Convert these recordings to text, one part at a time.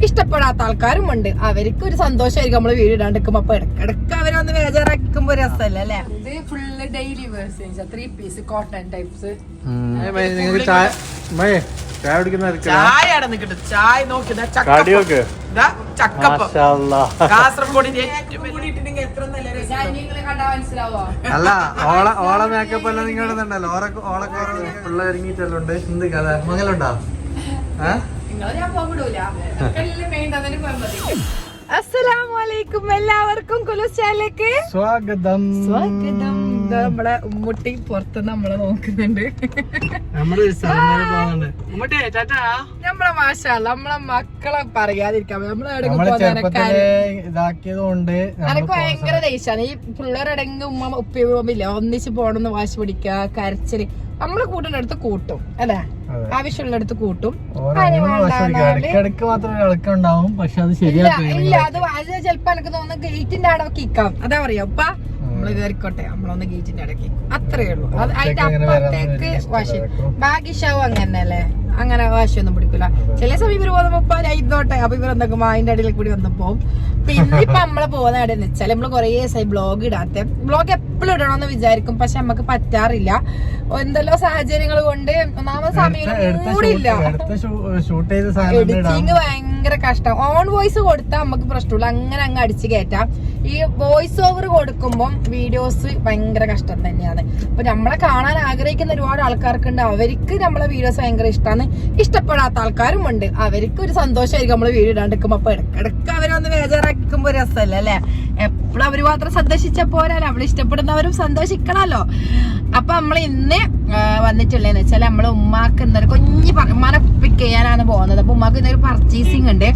ഇഷ്ടപ്പെടാത്ത ആൾക്കാരും ഉണ്ട്. അവർക്ക് ഒരു സന്തോഷമായിരിക്കും നമ്മള് വീട് ഇടാണ്ടിരിക്കുമ്പോ. അപ്പൊ ഇടക്കിടക്ക് അവരൊന്ന് ബേജാറാക്കുമ്പോ രസമല്ലേ അല്ലേ? ഇത് full daily wears 3 piece cotton types. ചായ നോക്കി കാസർഗോഡിന്റെ അല്ല ഓള മേക്കപ്പ് എല്ലാം നിങ്ങൾ ഇടുന്നുണ്ടല്ലോ. ഓളൊക്കെ പിള്ള ഒരുങ്ങിട്ടല്ലുണ്ട്. എന്ത് കഥ മകളുണ്ടോ? അസ്സലാമലൈക്കും, എല്ലാവർക്കും കുലുസ്റ്റാലിലേക്ക് സ്വാഗതം. സ്വാഗതം. നമ്മളെ ഉമ്മുട്ടി പുറത്ത് നമ്മളെ നോക്കുന്നുണ്ട്. നമ്മളെ മാഷാ നമ്മളെ മക്കളെ പറയാതിരിക്കാൻ ഇതാക്കിയത് കൊണ്ട് എനിക്ക് ഭയങ്കര ദേഷ്യാണ് ഈ പിള്ളേരടങ്ങ് ഉമ്മ ഉപ്പി പോകുമ്പില്ല ഒന്നിച്ച് പോണെന്ന് വാശി പിടിക്കുക, കരച്ചില്. നമ്മള് കൂട്ടുന്നിടത്ത് കൂട്ടും അല്ലെ, ആവശ്യമുള്ളിടത്ത് കൂട്ടും. ഇടയ്ക്ക് മാത്രം ഇളക്കുണ്ടാവും, പക്ഷെ അത് ഇല്ല അത് ചിലപ്പോ എനിക്ക് തോന്നുന്നു ഗേറ്റിന്റെ അടവൊക്കെ ഇക്കാം. അതാ പറയാ ഉപ്പ നമ്മള് കേറിക്കോട്ടെ, നമ്മളൊന്ന് ഗേറ്റിന്റെ അടക്കി, അത്രേ ഉള്ളൂ. അത് അതിന്റെ അപ്പുറത്തേക്ക് വാശി. ഭാഗ്യശാവും അങ്ങനല്ലേ, അങ്ങനെ വാശിയൊന്നും പിടിക്കില്ല. ചില സമയം ഇവര് പോകുമ്പോ ഇരുന്നോട്ടെ, അപ്പൊ ഇവരെന്തൊക്കെ അതിന്റെ അടിയിൽ കൂടി വന്ന് പോകും. പിന്നെ ഇപ്പൊ നമ്മള് പോകുന്ന ഇടയെന്ന് വെച്ചാൽ നമ്മള് കൊറേ ദിവസമായി ബ്ലോഗ് ഇടാത്ത. ബ്ലോഗ് എപ്പോഴും ഇടണമെന്ന് വിചാരിക്കും, പക്ഷെ നമുക്ക് പറ്റാറില്ല. എന്തെല്ലോ സാഹചര്യങ്ങൾ കൊണ്ട് ഒന്നാമത് സമയം കൂടിയില്ല. എഡിറ്റിങ് ഭയങ്കര കഷ്ടം. ഓൺ വോയിസ് കൊടുത്താൽ നമുക്ക് പ്രശ്നമില്ല, അങ്ങനെ അങ്ങ് അടിച്ചു കയറ്റാം. ഈ വോയിസ് ഓവർ കൊടുക്കുമ്പോൾ വീഡിയോസ് ഭയങ്കര കഷ്ടം തന്നെയാണ്. അപ്പൊ നമ്മളെ കാണാൻ ആഗ്രഹിക്കുന്ന ഒരുപാട് ആൾക്കാർക്കുണ്ട്, അവർക്ക് നമ്മളെ വീഡിയോസ് ഭയങ്കര ഇഷ്ടമാണ്. ഇഷ്ടപ്പെടാത്ത ആൾക്കാരും ഉണ്ട്, അവർക്ക് ഒരു സന്തോഷമായിരിക്കും നമ്മള് വീഡിയോ ഇടാണ്ടിരിക്കുമ്പോ. അപ്പൊ ഇടക്കിടക്ക് അവരൊന്ന് ബേജാറാക്കുമ്പോ രസമല്ലേ അല്ലെ? എപ്പോഴും അവര് മാത്രം സന്തോഷിച്ച പോരാല്ലോ, അവള് ഇഷ്ടപ്പെടുന്നവരും സന്തോഷിക്കണല്ലോ. അപ്പൊ നമ്മൾ ഇന്ന് വന്നിട്ടുള്ളതെന്ന് വെച്ചാൽ നമ്മള് ഉമ്മാക്ക് എന്തായാലും കുഞ്ഞി ഉമ്മാനെ പിക്ക് ചെയ്യാനാണ് പോകുന്നത്. അപ്പൊ ഉമ്മാക്ക് ഇന്നൊരു പർച്ചേസിങ് ഉണ്ട്.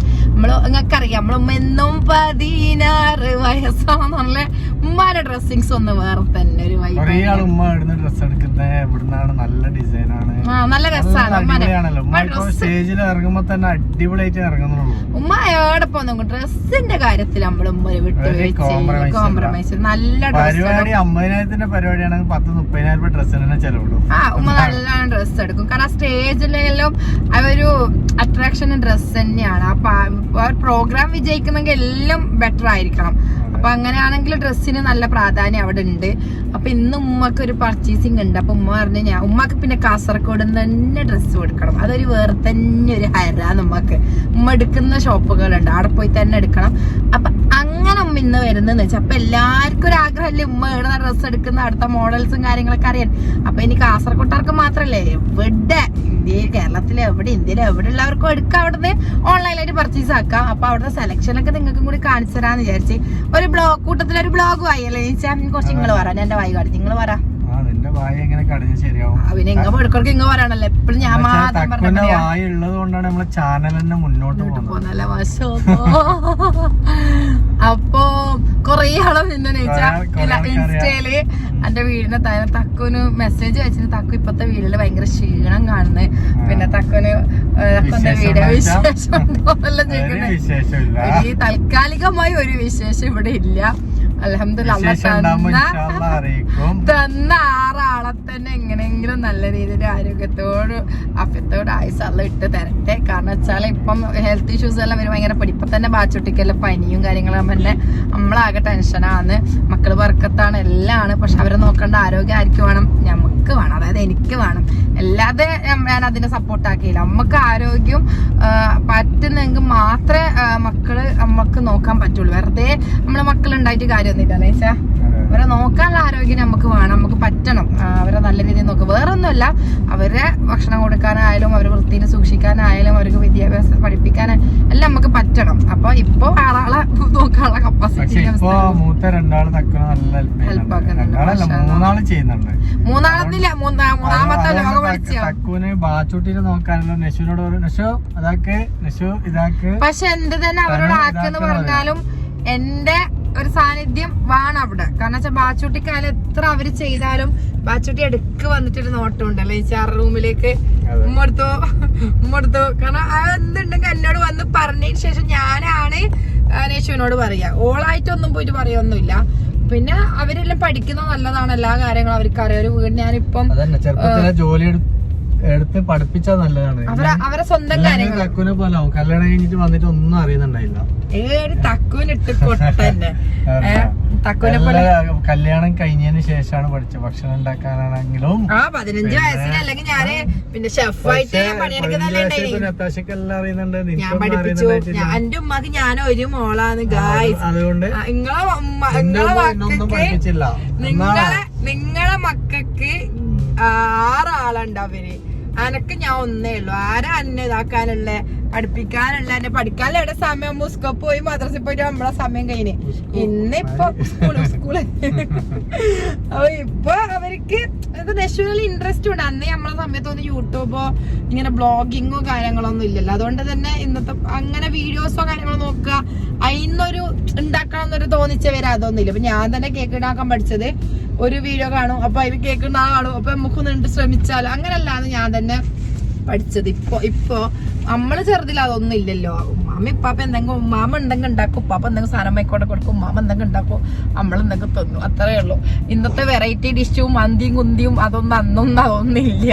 നിങ്ങൾക്കറിയാം നമ്മള് ഉമ്മ എന്നും 16 വയസ്സാണെന്നുള്ള ഉമ്മാന്റെ ഡ്രസ്സിങ്സ് ഒന്ന് വേറെ തന്നെ ഒരു നല്ല രസമാണ്. സ്റ്റേജിൽ ഇറങ്ങുമ്പോ തന്നെ അടിപൊളിയായിട്ട് ഇറങ്ങുന്നുള്ളൂ. ഉമ്മ എവിടെ പോകുന്നു ഡ്രസ്സിന്റെ കാര്യത്തിൽ നമ്മൾ ഉമ്മ വിട്ട് കോംപ്രമൈസ്. നല്ല പരിപാടി 50,000 പരിപാടിയാണെങ്കിൽ 10-30,000 ഡ്രസ്സിന് തന്നെ ചെലവുള്ളൂ. ഉമ്മ നല്ല ഡ്രസ്സ് എടുക്കും, കാരണം സ്റ്റേജിലെല്ലാം ഒരു അട്രാക്ഷൻ ഡ്രസ്സ് തന്നെയാണ്. അപ്പൊ പ്രോഗ്രാം വിജയിക്കുന്നെങ്കിൽ എല്ലാം ബെറ്റർ ആയിരിക്കണം. അപ്പൊ അങ്ങനെയാണെങ്കിൽ ഡ്രസ്സിന് നല്ല പ്രാധാന്യം അവിടെ ഉണ്ട്. അപ്പൊ ഇന്ന് ഉമ്മക്ക് ഒരു പർച്ചേസിങ് ഉണ്ട്. അപ്പൊ ഉമ്മ പറഞ്ഞു ഉമ്മക്ക് പിന്നെ കാസർഗോഡ് തന്നെ ഡ്രസ്സ് കൊടുക്കണം, അതൊരു വേറെ തന്നെ ഒരു ഹരാണ് ഉമ്മക്ക്. ഉമ്മ എടുക്കുന്ന ഷോപ്പുകളുണ്ട്, അവിടെ പോയി തന്നെ എടുക്കണം. അപ്പൊ അങ്ങനെ ഉമ്മ ഇന്ന് വരുന്നതെന്ന് വെച്ചാൽ അപ്പൊ എല്ലാവർക്കും ഒരു ആഗ്രഹമല്ലേ ഉമ്മ ഇടുന്ന ഡ്രസ്സ് എടുക്കുന്ന അടുത്ത മോഡൽസും കാര്യങ്ങളൊക്കെ അറിയാൻ. അപ്പൊ ഇനി കാസർഗോട്ടാർക്ക് മാത്രല്ലേ, എവിടെ കേരളത്തിലെ എവിടെ ഇന്ത്യയിലെ എവിടെ ഉള്ളവർക്കും എടുക്കാം, അവിടുന്ന് ഓൺലൈനായിട്ട് പർച്ചേസ് ആക്കാം. അപ്പൊ അവിടുത്തെ സെലക്ഷനൊക്കെ നിങ്ങൾക്കും കൂടി കാണിച്ചു തരാന്ന് വിചാരിച്ച് ഒരു ബ്ലോഗ് കൂട്ടത്തിലൊരു ബ്ലോഗ് ആയല്ലേ ചോദിച്ചാൽ കുറച്ച് നിങ്ങൾ പറ, എന്റെ വായി കാണിച്ചു നിങ്ങൾ പറ. പിന്നെ ഇങ്ങ എടുക്കൾക്ക് ഇങ്ങ പറയാണല്ലോ എപ്പോഴും ഞാൻ മാത്രം മുന്നോട്ട് പോകുന്നല്ലേ വശോ. അപ്പൊ കൊറേ ആളെ എന്താന്ന് വെച്ചാ ഇൻസ്റ്റയില് എന്റെ വീടിന്റെ തക്കുന് മെസ്സേജ് വെച്ചിട്ട് തക്കു ഇപ്പത്തെ വീട്ടില് ഭയങ്കര ക്ഷീണം കാണുന്നത്. പിന്നെ തക്കുന്റെ വീഡിയോ വിശേഷം ഉണ്ടോന്നെല്ലാം ചോദിക്കുന്നത്. ഈ താൽക്കാലികമായി ഒരു വിശേഷം ഇവിടെ ഇല്ല. അൽഹംദുലില്ലാഹ് തന്ന 6 ആളെ തന്നെ എങ്ങനെയെങ്കിലും നല്ല രീതിയിൽ ആരോഗ്യത്തോട് അഫ്യത്തോട് ആയുസ്സല്ല ഇട്ട് തരട്ടെ. കാരണം വെച്ചാൽ ഇപ്പം ഹെൽത്ത് ഇഷ്യൂസ് എല്ലാം വരും ഭയങ്കര. ഇപ്പൊ തന്നെ ബാച്ചുട്ടിക്കെല്ലാം പനിയും കാര്യങ്ങളും തന്നെ നമ്മളാകെ ടെൻഷനാണ്. മക്കള് വർക്കത്താണ് എല്ലാം ആണ്, പക്ഷെ അവരെ നോക്കേണ്ട ആരോഗ്യം ആർക്ക് വേണം? നമുക്ക് വേണം, അതായത് എനിക്ക് വേണം. അല്ലാതെ ഞാൻ അതിനെ സപ്പോർട്ടാക്കിയില്ല. നമുക്ക് ആരോഗ്യം പറ്റുന്നെങ്കിൽ മാത്രമേ മക്കള് നമുക്ക് നോക്കാൻ പറ്റുള്ളൂ. വെറുതെ നമ്മളെ മക്കളുണ്ടായിട്ട് കാര്യമൊന്നുമില്ല വെച്ചാ അവരെ നോക്കാനുള്ള ആരോഗ്യം നമുക്ക് വേണം, നമുക്ക് പറ്റണം. അവരെ നല്ല രീതിയിൽ നോക്കുക, വേറൊന്നുമല്ല അവരെ ഭക്ഷണം കൊടുക്കാനായാലും അവരെ വൃത്തിയിൽ സൂക്ഷിക്കാനായാലും അവർക്ക് വിദ്യാഭ്യാസം പഠിപ്പിക്കാനായാലും എല്ലാം നമുക്ക് പറ്റണം. അപ്പൊ ഇപ്പൊ ആളെ നോക്കാനുള്ള കപ്പാസിറ്റി മൂന്നാളെന്നില്ല, മൂന്നാമത്തെ ലോകം പക്ഷെ എന്ത് തന്നെ അവരോട് ആക്കെന്ന് പറഞ്ഞാലും എന്റെ ഒരു സാന്നിധ്യം വേണം അവിടെ. കാരണം വെച്ചാൽ ബാച്ചൂട്ടിക്കാലം എത്ര അവര് ചെയ്താലും ബാച്ചൂട്ടി എടുക്ക് വന്നിട്ടൊരു നോട്ടം ഉണ്ടല്ലോ ഈ റൂമിലേക്ക് ഉമ്മടുത്തു. കാരണം എന്തുണ്ടെങ്കിൽ എന്നോട് വന്ന് പറഞ്ഞതിന് ശേഷം ഞാനാണ് നേശുവിനോട് പറയാ, ഓളായിട്ടൊന്നും പോയിട്ട് പറയൊന്നുമില്ല. പിന്നെ അവരെല്ലാം പഠിക്കുന്നത് നല്ലതാണ്, എല്ലാ കാര്യങ്ങളും അവർക്ക് അറിയാം. ഒരു വീട് ഞാനിപ്പം എടുത്ത് പഠിപ്പിച്ചാൽ നല്ലതാണ്. അവരെ സ്വന്തം കാര്യങ്ങൾ തക്കുനെ പോലെ ആവും. കല്യാണം കഴിഞ്ഞിട്ട് വന്നിട്ട് ഒന്നും അറിയുന്നുണ്ടായില്ല. തക്കുവിനിട്ട് കൊട്ടന്നെ തക്കുവിനെ പോലെ കല്യാണം കഴിഞ്ഞതിന് ശേഷമാണ് പഠിച്ചത്. ഭക്ഷണം ഉണ്ടാക്കാനാണെങ്കിലും 15 വയസ്സിൽ അല്ലെങ്കിൽ ഞാന് പിന്നെ ഷെഫായിട്ട് അത്യാവശ്യമൊക്കെ അറിയുന്നുണ്ട്. ഞാൻ പഠിപ്പിച്ചു. എന്റെ ഉമ്മക്ക് ഞാൻ ഒരു മോളാണ് ഗായ്സ്. അതുകൊണ്ട് നിങ്ങളെ മക്കൾക്ക് 6 ആളുണ്ട് അവര്. അനക്ക് ഞാൻ ഒന്നേ ഉള്ളു. ആരാ അന്നെ ഇതാക്കാനുള്ള പഠിപ്പിക്കാനുള്ള എന്നെ പഠിക്കാനുള്ള എവിടെ സമയം മുസ്കോപ്പ് പോയി മദ്രസയിൽ പോയിട്ട് നമ്മളെ സമയം കഴിഞ്ഞ് ഇന്നിപ്പോ സ്കൂള് അപ്പൊ ഇപ്പൊ അവർക്ക് നാഷണൽ ഇൻട്രസ്റ്റ് ഉണ്ട്. അന്ന് നമ്മളെ സമയത്തൊന്നും യൂട്യൂബോ ഇങ്ങനെ ബ്ലോഗിങ്ങോ കാര്യങ്ങളൊന്നും ഇല്ലല്ലോ. അതുകൊണ്ട് തന്നെ ഇന്നത്തെ അങ്ങനെ വീഡിയോസോ കാര്യങ്ങളോ നോക്കുക അതിന്നൊരു ഉണ്ടാക്കണം എന്നൊരു തോന്നിച്ച വരെ അതൊന്നും ഇല്ല. അപ്പൊ ഞാൻ തന്നെ കേക്ക് ഉണ്ടാക്കാൻ പഠിച്ചത് ഒരു വീഡിയോ കാണും, അപ്പൊ അതിൽ കേക്ക് ഉണ്ടാകാൻ കാണും, അപ്പൊ നമുക്കൊന്ന് ശ്രമിച്ചാലോ അങ്ങനെയല്ലാന്ന് ഞാൻ തന്നെ പഠിച്ചത്. ഇപ്പൊ നമ്മള് ചെറുതിൽ അതൊന്നും ഇല്ലല്ലോ. ഉമ്മാമ ഇപ്പാപ്പ എന്തെങ്കിലും ഉമ്മാമ ഉണ്ടെങ്കിൽ ഉണ്ടാക്കും, ഉപ്പാപ്പ എന്തെങ്കിലും സാധനം ആയിക്കോട്ടെ കൊടുക്കും, ഉമ്മാമ എന്തെങ്കിലും ഉണ്ടാക്കും, നമ്മളെന്തെങ്കിലും തന്നു, അത്രേ ഉള്ളൂ. ഇന്നത്തെ വെറൈറ്റി ഡിഷും മന്തിയും കുന്തിയും അതൊന്നും ഇല്ല.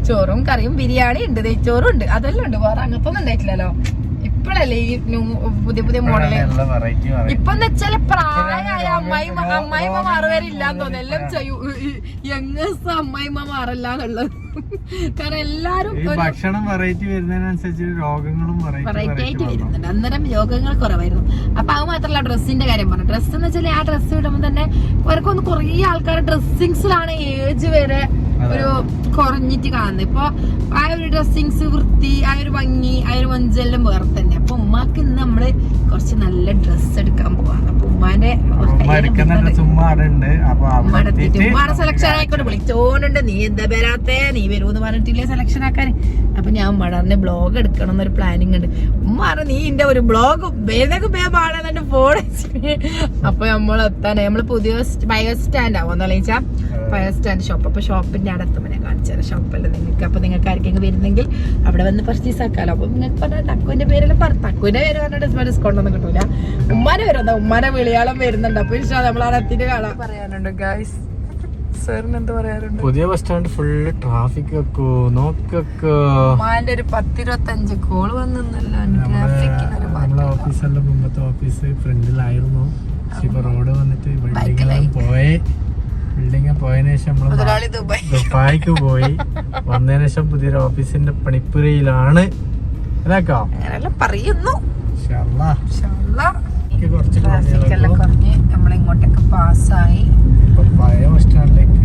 ചോറും കറിയും ബിരിയാണി ഉണ്ട്, നെയ്ച്ചോറും ഉണ്ട്, അതെല്ലാം ഉണ്ട്. വേറെ അങ്ങനത്തെ ഒന്നും ഉണ്ടായിട്ടില്ലല്ലോ. ഇപ്പഴല്ലേ ഈ പുതിയ മോഡല്. ഇപ്പൊന്ന് വെച്ചാല് പ്രായമായ അമ്മായിമ്മ മാറുവരില്ലാന്ന് തോന്നുന്നു. എല്ലാം ചെയ്യും യങ്ങസ് അമ്മായിമ്മ മാറല്ലാന്നുള്ളത്. കാരണം എല്ലാരും ഭക്ഷണം വെറൈറ്റി വരുന്നതിനനുസരിച്ച് രോഗങ്ങളും വെറൈറ്റി ആയിട്ട് വരുന്നുണ്ട്. അന്നേരം രോഗങ്ങൾ കുറവായിരുന്നു. അപ്പൊ അത് മാത്രല്ല ഡ്രസ്സിന്റെ കാര്യം പറഞ്ഞു. ഡ്രസ്സ് എന്ന് വെച്ചാൽ ആ ഡ്രസ്സ് ഇടുമ്പോൾ തന്നെ അവർക്കൊന്ന് കുറേ ആൾക്കാർ ഡ്രസ്സിങ്സിലാണ് ഏജ് വരെ ഒരു കുറഞ്ഞിട്ട് കാണുന്നത്. ഇപ്പൊ ആ ഒരു ഡ്രസ്സിങ്സ് വൃത്തി, ആ ഒരു ഭംഗി, ആ ഒരു മഞ്ചെല്ലാം വേറെ തന്നെ. അപ്പൊ ഉമ്മാക്ക് ഇന്ന് നമ്മള് കുറച്ച് നല്ല ഡ്രസ്സ് എടുക്കാൻ പോവാണ്. അപ്പൊ ഉമ്മാന്റെ ഉമ്മാടെ സെലക്ഷൻ ആയിക്കോട്ടെ വിളിച്ചോണ്ട് നീ എന്താ വരാത്തേ, നീ വരൂന്ന് പറഞ്ഞിട്ടില്ലേ സെലക്ഷൻ ആക്കാൻ. അപ്പൊ ഞാൻ ഉമ്മടെ ബ്ലോഗ് എടുക്കണം എന്നൊരു പ്ലാനിങ് ഉണ്ട്. ഉമ്മ നീ എന്റെ ഒരു ബ്ലോഗ് പാടാന്നെ ഫോൺ. അപ്പൊ നമ്മൾ എത്താനേ നമ്മള് പുതിയ ഫയർ സ്റ്റാൻഡ് ആവുമെന്ന് വെച്ചാൽ ഫയർ സ്റ്റാൻഡ് ഷോപ്പ്. അപ്പൊ ഷോപ്പിന്റെ അടുത്ത് ഞാൻ കാണിച്ചു തരാം ഷോപ്പല്ലേ നിങ്ങൾക്ക്. അപ്പൊ നിങ്ങൾക്ക് ആർക്കെങ്കിലും വരുന്നെങ്കിൽ അവിടെ വന്ന് പർച്ചേസ് ആക്കാലോ. അപ്പൊ നിങ്ങൾക്ക് പറഞ്ഞാൽ തക്കുവിന്റെ പേരെല്ലാം തക്കുവിന്റെ പേര് പറഞ്ഞിട്ട് ഡിസ്കൗണ്ട് ഒന്നും കിട്ടൂല. ഉമ്മാനെ വരും, ഉമ്മാനെ വിളിയാളം വരുന്നുണ്ട്. അപ്പൊ നമ്മൾ അവിടെ എത്തിയിട്ട് കാണാൻ പറയാനുണ്ട് ഗായ്സ്. സാറിന് എന്ത് പറയാറുണ്ട്? പുതിയ ബസ് സ്റ്റാൻഡ് ഫുള്ള് ട്രാഫിക് വെക്കോ നോക്കോ. ഉമ്മാന്റെ ഒരു 10-25 കോള് വന്നല്ല. നമ്മളെ ഓഫീസെല്ലാം മുമ്പത്തെ ഓഫീസ് ഫ്രണ്ടിലായിരുന്നു. ഇപ്പൊ റോഡ് വന്നിട്ട് ബിൽഡിംഗ് പോയതിനു ശേഷം നമ്മള് ദുബായിക്ക് പോയി. വന്നതിന് ശേഷം പുതിയൊരു ഓഫീസിന്റെ പണിപ്പുരയിലാണ്. പറയുന്നു നമ്മളിങ്ങോട്ടൊക്കെ പാസ്സായി പഴയ ബസ് സ്റ്റാൻഡിലേക്ക്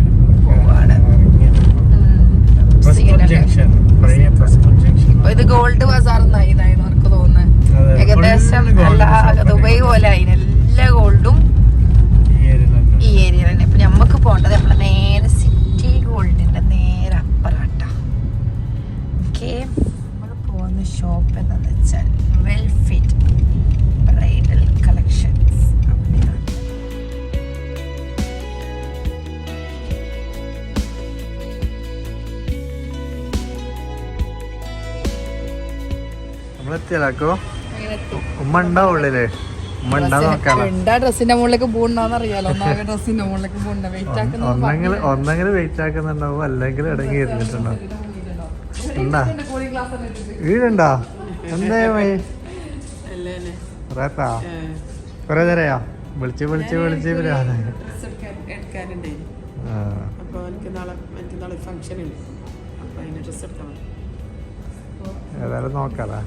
ഇത് ഗോൾഡ് ബസാർ എന്നായി എനിക്ക് തോന്നുന്നത്. ഏകദേശം എല്ലാ ദുബായ് പോലെ എല്ലാ ഗോൾഡും ഈ ഏരിയ തന്നെ. ഇപ്പൊ ഞമ്മക്ക് പോകേണ്ടത് നമ്മളെ നേരെ സിറ്റി ഗോൾഡിന്റെ നേരെ അപ്പുറാട്ട. ഓക്കെ, നമ്മൾ പോകുന്ന ഷോപ്പ് എന്താന്ന് വെച്ചാൽ വെൽ ഫിറ്റ് ബ്രൈഡൽ കളക്ഷൻസ്. നമ്മളെത്തിയാലോ ഉമ്മ ഉണ്ടാവുള്ളില്ലേ? ഡ്രസ്സിന്റെ മുകളിലേക്ക് പോകണ്ടെന്നറിയാലോ. ഡ്രസ്സിന്റെ മുകളിലേക്ക് പോകണ്ട വെയിറ്റ് ആക്കുന്ന ഒന്നെങ്കിലും വെയിറ്റ് ആക്കുന്നുണ്ടാവും, അല്ലെങ്കിൽ ഇടങ്ങി ഇരുന്നിട്ടുണ്ടാവും. ഉണ്ടാ വീടുണ്ടാ എന്തേ പറയാത്താ കൊറേ നേരയാ വിളിച്ച് ഏതായാലും നോക്കാലാ.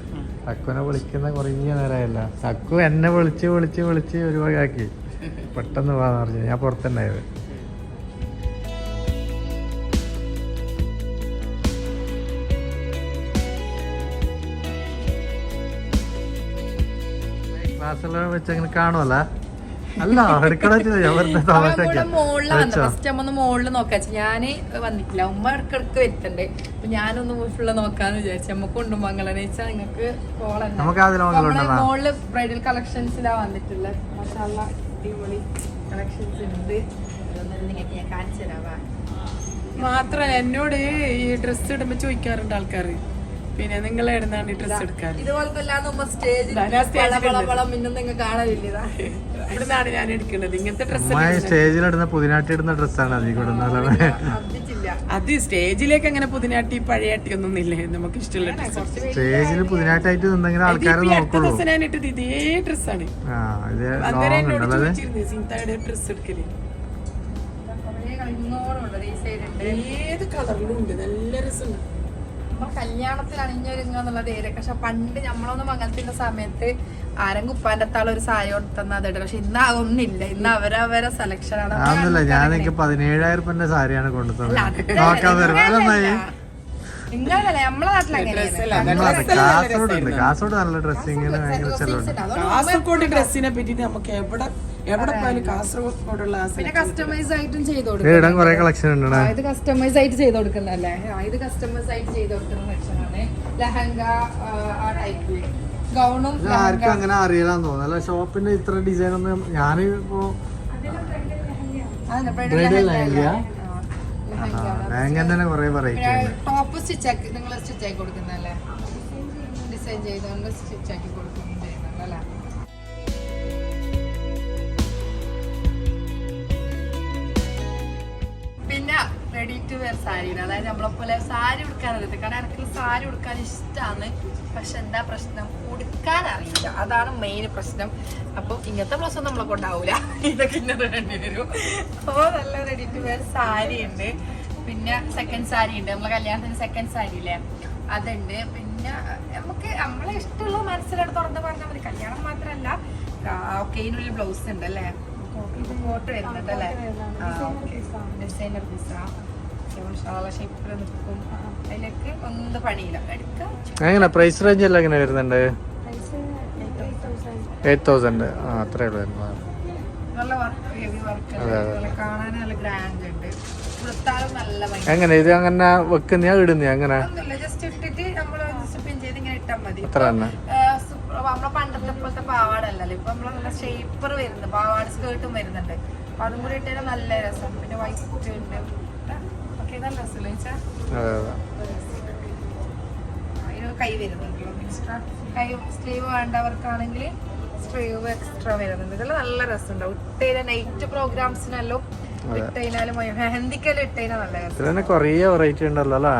തക്കുനെ വിളിക്കുന്ന കുറേ നേരമായില്ല. തക്കു എന്നെ വിളിച്ച് ഒരുപാടാക്കി. പെട്ടെന്ന് പോകാന്ന് പറഞ്ഞു. ഞാൻ പുറത്തുണ്ടായത്. ക്ലാസ്സെല്ലാം വെച്ച് അങ്ങനെ കാണുമല്ല. അല്ല എടുക്കണ മോളില് നോക്കാ. ഞാന് വന്നിട്ടില്ല, ഉമ്മ ഇടക്കിടക്ക് വരുത്തണ്ടേ. അപ്പൊ ഞാനൊന്ന് ഫുള്ള് നോക്കാന്ന് വിചാരിച്ചു. നമുക്ക് കൊണ്ടുമ്പോ അങ്ങനെ വെച്ചാൽ നിങ്ങൾക്ക് മോളില് ബ്രൈഡൽ കളക്ഷൻസിലാ വന്നിട്ടുള്ളത്. മാഷാഅല്ലാഹ് അടിപൊളി കളക്ഷൻസ് ഉണ്ട്. അതൊന്നും നിങ്ങൾക്ക് ഞാൻ കാണിച്ചു തരാവാ. മാത്രല്ല എന്നോട് ഈ ഡ്രസ്സ് ഇടുമ്പോ ചോദിക്കാറുണ്ട് ആൾക്കാർ, പിന്നെ നിങ്ങൾ എവിടുന്നാണ് ഡ്രസ് എടുക്കാൻ? ഇതുപോലത്തെ അല്ലാതെ നമ്മ സ്റ്റേജിൽ മിന്നും നിങ്ങൾ കാണലില്ല. ഇവിടുന്നാണ് ഞാൻ എടുക്കുന്നത് ഇങ്ങനത്തെ ഡ്രസ്. സ്റ്റേജിലിടുന്ന പുതിനാട്ടി ഇടുന്ന ഡ്രസ്സാണ് അധികം. അത് സ്റ്റേജിലേക്ക് അങ്ങനെ പുതിനാട്ടി പഴയാട്ടി ഒന്നും ഇല്ലേ, നമുക്ക് ഇഷ്ടമുള്ള ഡ്രസ്. സ്റ്റേജിൽ പുതിനാട്ടായിട്ട് നിന്നെങ്കിലും ആൾക്കാരെ നോക്കുള്ളൂ. ഞാൻ ഇട്ടത് ഇതേ ഡ്രസ്സാണ്. അന്നേരം എന്നോട് ചോദിച്ചിരുന്നു സീതയുടെ ഡ്രസ് എടുക്കല് ഏത് കളറിലും ഉണ്ട്, നല്ല രസമുണ്ട്. കല്യാണത്തിൽ അണിഞ്ഞൊരുങ്ങുന്നുള്ളത് ഏതൊക്കെ. പക്ഷെ പണ്ട് നമ്മളൊന്നും അങ്ങനത്തെ സമയത്ത് ആരെങ്കിലും ഉപ്പാന്റെ അടുത്താൾ ഒരു സാരി കൊടുത്തന്ന അതിട്ട്. പക്ഷെ ഇന്ന് അതൊന്നില്ല, ഇന്ന് അവരവരെ സെലക്ഷൻ ആണ്. ഞാൻ 17,000 രൂപന്റെ സാരിയാണ് കൊണ്ടുതന്നത്. നോക്കാൻ നിങ്ങളല്ലേ നമ്മളെ നാട്ടിലങ്ങനെ കാസർഗോഡ് നല്ല ഡ്രസ്സിങ്ങിന് ഭയങ്കര ചെലവുണ്ട്. കാസർഗോഡ് ഡ്രസ്സിനെ പറ്റിട്ട് നമുക്ക് എവിടെ പോയാലും കാസർഗോഡുള്ള പിന്നെ കസ്റ്റമൈസ് ആയിട്ടും ചെയ്ത് കൊടുക്കും. ഇടാൻ കുറെ കളക്ഷൻ ഉണ്ട്. ഇത് കസ്റ്റമൈസ് ആയിട്ട് ചെയ്ത് കൊടുക്കുന്നല്ലേ. ഇത് കസ്റ്റമൈസ് ആയിട്ട് ചെയ്ത് കൊടുക്കുന്ന സെക്ഷനാണ്. ലെഹങ്ക ആ ടൈപ്പില് ഗൗണും ആർക്കും അങ്ങനെ അറിയില്ലാന്ന് തോന്നുന്നു. ഷോപ്പിന്റെ ഇത്ര ഡിസൈൻ ഒന്നും ഞാനിപ്പോ ലെഹങ്ക തന്നെ കുറെ വെറൈറ്റി ടോപ്പ് സ്റ്റിച്ച് ആക്കി നിങ്ങൾ സ്റ്റിച്ച് ആക്കി കൊടുക്കുന്നല്ലേ, ഡിസൈൻ ചെയ്തുകൊണ്ട് സ്റ്റിച്ച് ആക്കി കൊടുക്കുന്നു ചെയ്യുന്നല്ലേ. പിന്നെ റെഡി ടു വെയർ സാരിയാണ്. അതായത് നമ്മളെ പോലെ സാരി ഉടുക്കാനറിയത്. കാരണം എനിക്ക് സാരി ഉടുക്കാൻ ഇഷ്ടമാണ്, പക്ഷെ എന്താ പ്രശ്നം, ഉടുക്കാൻ അറിയില്ല. അതാണ് മെയിൻ പ്രശ്നം. അപ്പം ഇങ്ങനത്തെ പ്രശ്നം നമ്മളെ കൊണ്ടാവൂല, ഇതൊക്കെ ഇന്നത് വേണ്ടി വരും. അപ്പോൾ നല്ല റെഡി ടു വെയർ സാരി ഉണ്ട്. പിന്നെ സെക്കൻഡ് സാരി ഉണ്ട്, നമ്മളെ കല്യാണത്തിന് സെക്കൻഡ് സാരി ഇല്ലേ അതുണ്ട്. പിന്നെ നമുക്ക് നമ്മളെ ഇഷ്ടമുള്ള മനസ്സിലോട്ട് തുറന്ന് പറഞ്ഞാൽ മതി. കല്യാണം മാത്രമല്ല, ഓക്കെ ഇതിനുള്ളിൽ ബ്ലൗസ് ഉണ്ട് അല്ലേ, കോട്ട് വരുന്നുണ്ട് അല്ലേ. ഡിസൈനർ പിസ്സ ഷേപ്പിൽ നിൽക്കും. അതിലേക്ക് ഒന്നും പണിയില്ല, എടുക്കാം. പ്രൈസ് റേഞ്ച് എല്ലാം എങ്ങനെ വരുന്നുണ്ട്? 8,000. അത്രേ ഉള്ളൂ. നല്ല വർക്ക്, ഹെവി വർക്ക്, കാണാൻ നല്ല ഗ്രാൻഡ് ഉണ്ട്. കൊടുത്താലും നല്ല എങ്ങനെ ഇത് അങ്ങനെ വെക്കുന്ന ഇടുന്ന അങ്ങനെ ജസ്റ്റ് ഇട്ടിട്ട് നമ്മള് പിൻ ചെയ്ത് ഇങ്ങനെ ഇട്ടാൽ മതി. അത്ര തന്നെ. നമ്മളെ പണ്ടത്തെ പോലത്തെ പാവാടല്ലല്ലോ ഇപ്പൊ നമ്മള് നല്ല ഷേപ്പർ വരുന്നുണ്ട്, പാവാട സ്കേർട്ടും വരുന്നുണ്ട്. അപ്പൊ അതും കൂടി ഇട്ടാൽ നല്ല രസം. പിന്നെ വൈറ്റ് ഉണ്ട്, ഓക്കെ നല്ല രസമല്ലേ വെച്ചാ. അതിന് കൈ വരുന്നുണ്ടല്ലോ എക്സ്ട്രാ, കൈ സ്ലീവ് വേണ്ടവർക്കാണെങ്കിൽ സ്ലീവ് എക്സ്ട്രാ വരുന്നുണ്ട്. ഇതെല്ലാം നല്ല രസമുണ്ടാവും. ഇട്ടതിന് നൈറ്റ് പ്രോഗ്രാംസിനെല്ലാം ഇട്ടതിനാലും മെഹന്തിക്കെല്ലാം ഇട്ടതിനാ നല്ല രസം. കൊറേ വെറൈറ്റി ഉണ്ടല്ലോ അല്ലേ.